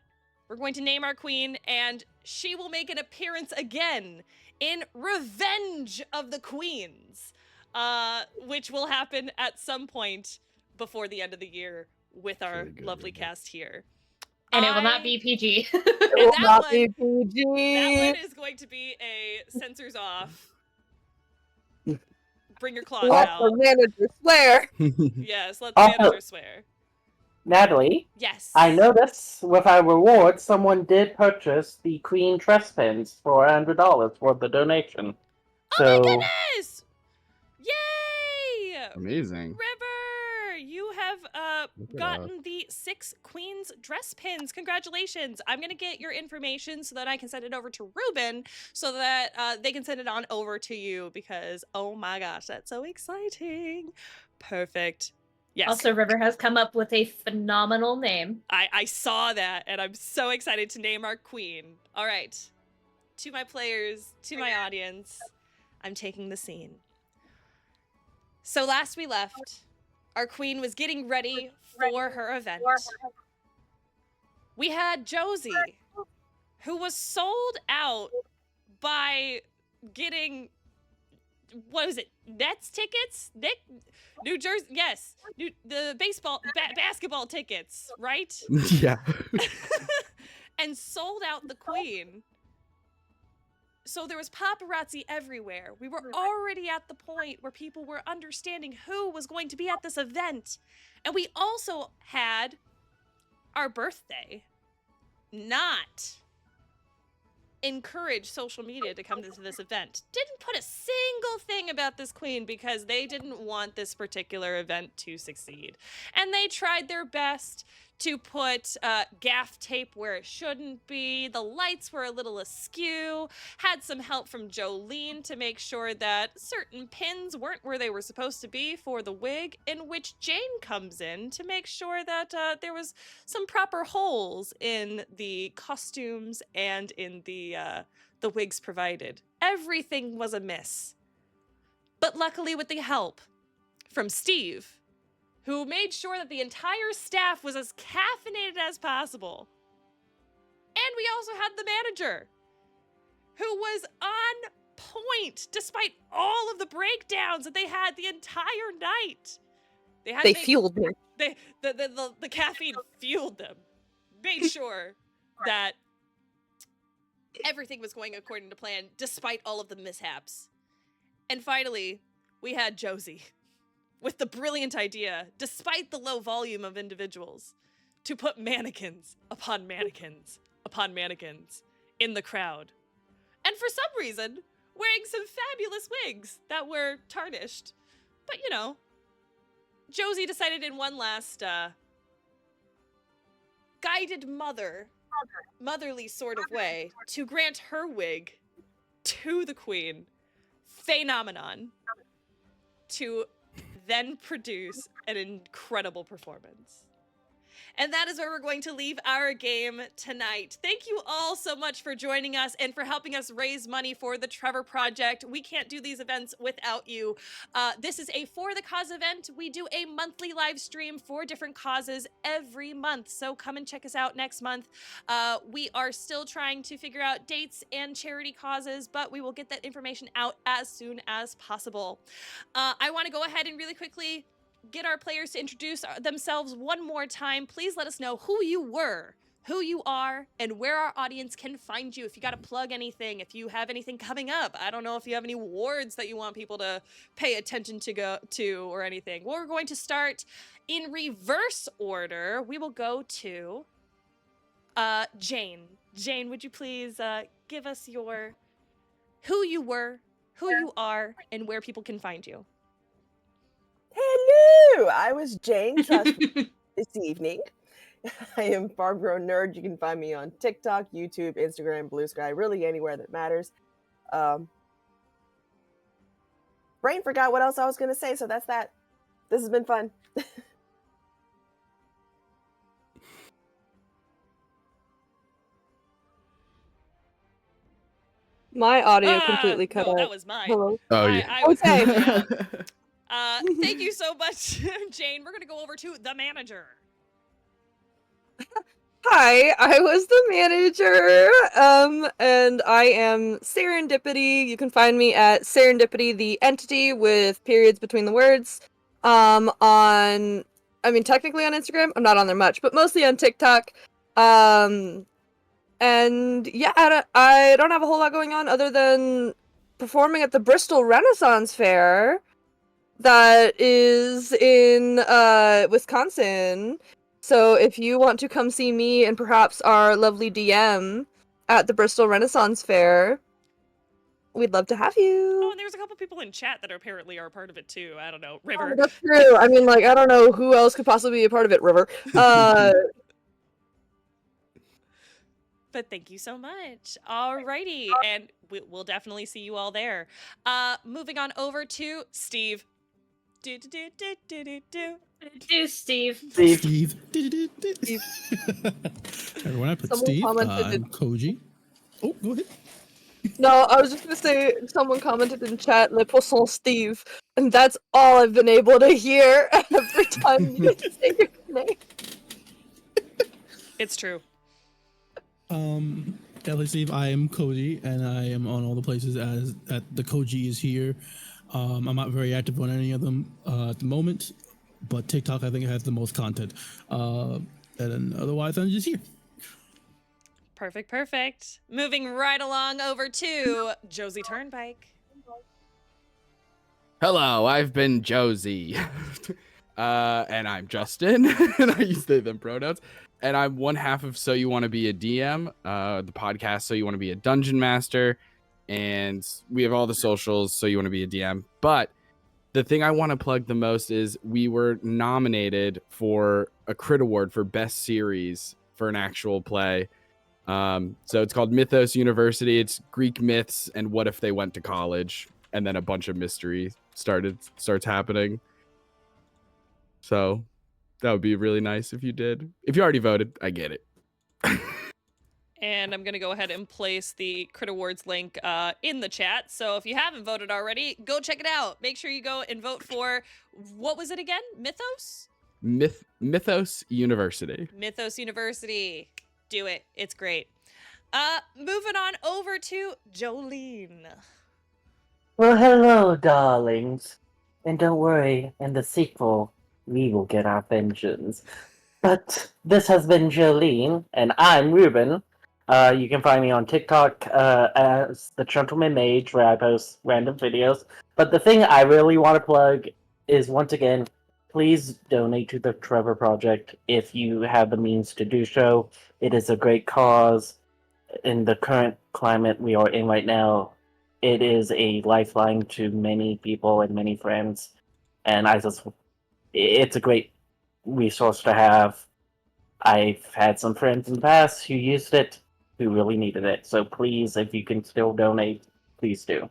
We're going to name our queen, and she will make an appearance again in Revenge of the Queens, which will happen at some point before the end of the year with our lovely cast here. And it will not be PG. It will not be PG. That one is going to be a censors off. Bring your claws out. Also, manager swear. Yes, let the manager swear. Natalie? Yes. I noticed with our reward, someone did purchase the Queen Tress Pins for $100 for the donation. Oh my goodness! Yay! Amazing. River, you have gotten the 6 Queen's dress pins. Congratulations. I'm going to get your information so that I can send it over to Ruben so that they can send it on over to you because, oh my gosh, that's so exciting. Perfect. Yes. Also, River has come up with a phenomenal name. I saw that, and I'm so excited to name our queen. All right. To my players, to my audience, I'm taking the scene. So last we left, our queen was getting ready for her event. We had Josie, who was sold out by getting, what was it, Nets tickets? New Jersey, yes, the basketball tickets, right? Yeah. And sold out the queen. So there was paparazzi everywhere. We were already at the point where people were understanding who was going to be at this event. And we also had our BirthThey not encourage social media to come to this event. Didn't put a single thing about this queen because they didn't want this particular event to succeed. And they tried their best to put gaff tape where it shouldn't be. The lights were a little askew. Had some help from Jolene to make sure that certain pins weren't where they were supposed to be for the wig, in which Jane comes in to make sure that there was some proper holes in the costumes and in the wigs provided. Everything was a miss. But luckily, with the help from Steve, who made sure that the entire staff was as caffeinated as possible, And we also had the manager, who was on point despite all of the breakdowns that they had the entire night. They fueled me. The caffeine fueled them, made sure that everything was going according to plan despite all of the mishaps. And finally, we had Josie with the brilliant idea, despite the low volume of individuals, to put mannequins upon mannequins upon mannequins in the crowd. And for some reason, wearing some fabulous wigs that were tarnished. But, you know, Josie decided in one last guided motherly sort of way to grant her wig to the queen, Phenomenon, to then produce an incredible performance. And that is where we're going to leave our game tonight. Thank you all so much for joining us and for helping us raise money for the Trevor Project. We can't do these events without you. This is a For the Cause event. We do a monthly live stream for different causes every month. So come and check us out next month. We are still trying to figure out dates and charity causes, but we will get that information out as soon as possible. I want to go ahead and really quickly get our players to introduce themselves one more time. Please let us know who you were, who you are, and where our audience can find you. If you got to plug anything, if you have anything coming up, I don't know if you have any awards that you want people to pay attention to or anything. Well, we're going to start in reverse order. We will go to Jane. Jane, would you please give us your who you were, who you are, and where people can find you? Hello! I was Jane Trust this evening. I am FarmGrownNerd. You can find me on TikTok, YouTube, Instagram, Blue Sky, really anywhere that matters. Brain forgot what else I was going to say, so that's that. This has been fun. My audio completely cut no, out. that was mine. Hello? Oh, yeah. I was Okay. thank you so much, Jane. We're going to go over to the manager. Hi, I was the manager, and I am Serendipity. You can find me at Serendipity.the.entity with periods between the words. Technically on Instagram. I'm not on there much, but mostly on TikTok. And yeah, I don't have a whole lot going on other than performing at the Bristol Renaissance Fair that is in Wisconsin. So if you want to come see me and perhaps our lovely DM at the Bristol Renaissance Fair, we'd love to have you. Oh, and there's a couple people in chat that apparently are a part of it too. I don't know. River. Oh, that's true. I mean, I don't know who else could possibly be a part of it, River. But thank you so much. Alrighty, and we'll definitely see you all there. Moving on over to Steve. Do Steve. Steve. Everyone, I put Someone Steve. commented I'm Koji. Oh, go ahead. No, I was just gonna say someone commented in chat "Le Poisson Steve," and that's all I've been able to hear every time you say your name. It's true. Definitely, Steve. I am Koji, and I am on all the places at TheKojiIsHere. I'm not very active on any of them at the moment, but TikTok I think has the most content. And then otherwise, I'm just here. Perfect. Moving right along over to Josie Turnpike. Hello, I've been Josie. And I'm Justin, and I use they, them pronouns. And I'm one half of So You Wanna Be a DM, the podcast So You Wanna Be a Dungeon Master. And we have all the socials, So You Wanna Be a DM. But the thing I want to plug the most is we were nominated for a Crit Award for Best Series for an actual play. So it's called Mythos University. It's Greek myths and what if they went to college, and then a bunch of mystery starts happening. So that would be really nice if you did. If you already voted, I get it. And I'm going to go ahead and place the Crit Awards link in the chat. So if you haven't voted already, go check it out. Make sure you go and vote for, what was it again? Mythos? Mythos University. Mythos University. Do it. It's great. Moving on over to Jolene. Well, hello, darlings. And don't worry, in the sequel, we will get our vengeance. But this has been Jolene, and I'm Ruben. You can find me on TikTok as the Gentleman Mage, where I post random videos. But the thing I really want to plug is, once again, please donate to the Trevor Project if you have the means to do so. It is a great cause. In the current climate we are in right now, it is a lifeline to many people and many friends. And it's a great resource to have. I've had some friends in the past who used it, who really needed it. So please, if you can still donate, please do.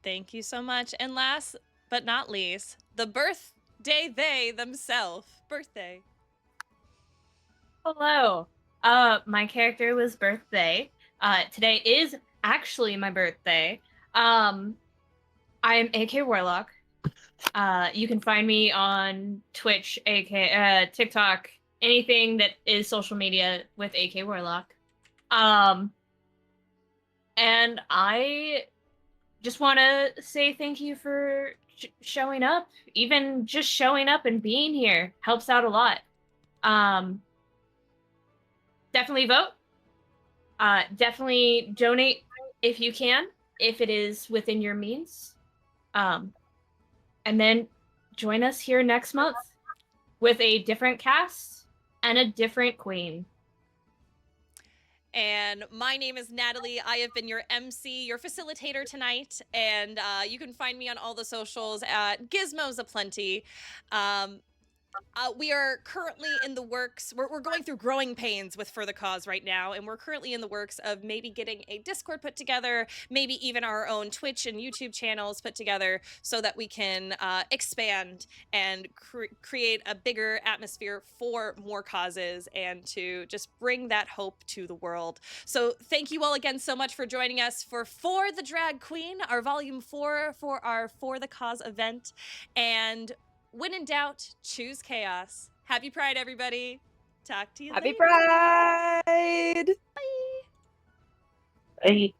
Thank you so much. And last but not least, the birthday they themselves. BirthThey. Hello. My character was BirthThey. Today is actually my birthday. I am AK.Warlock. You can find me on Twitch, TikTok, anything that is social media with AK.Warlock. And I just want to say thank you for showing up. Even just showing up and being here helps out a lot. Definitely vote. Definitely donate if you can, if it is within your means. And then join us here next month with a different cast and a different queen. And my name is Natalie. I have been your MC, your facilitator tonight. And you can find me on all the socials at Gizmos Aplenty. We are currently in the works. We're going through growing pains with For the Cause right now, and we're currently in the works of maybe getting a Discord put together, maybe even our own Twitch and YouTube channels put together so that we can expand and create a bigger atmosphere for more causes and to just bring that hope to the world. So thank you all again so much for joining us for the Drag Queen, our Volume 4 for our For the Cause event. And when in doubt, choose chaos. Happy Pride, everybody. Talk to you Happy later. Pride! Bye. Hey.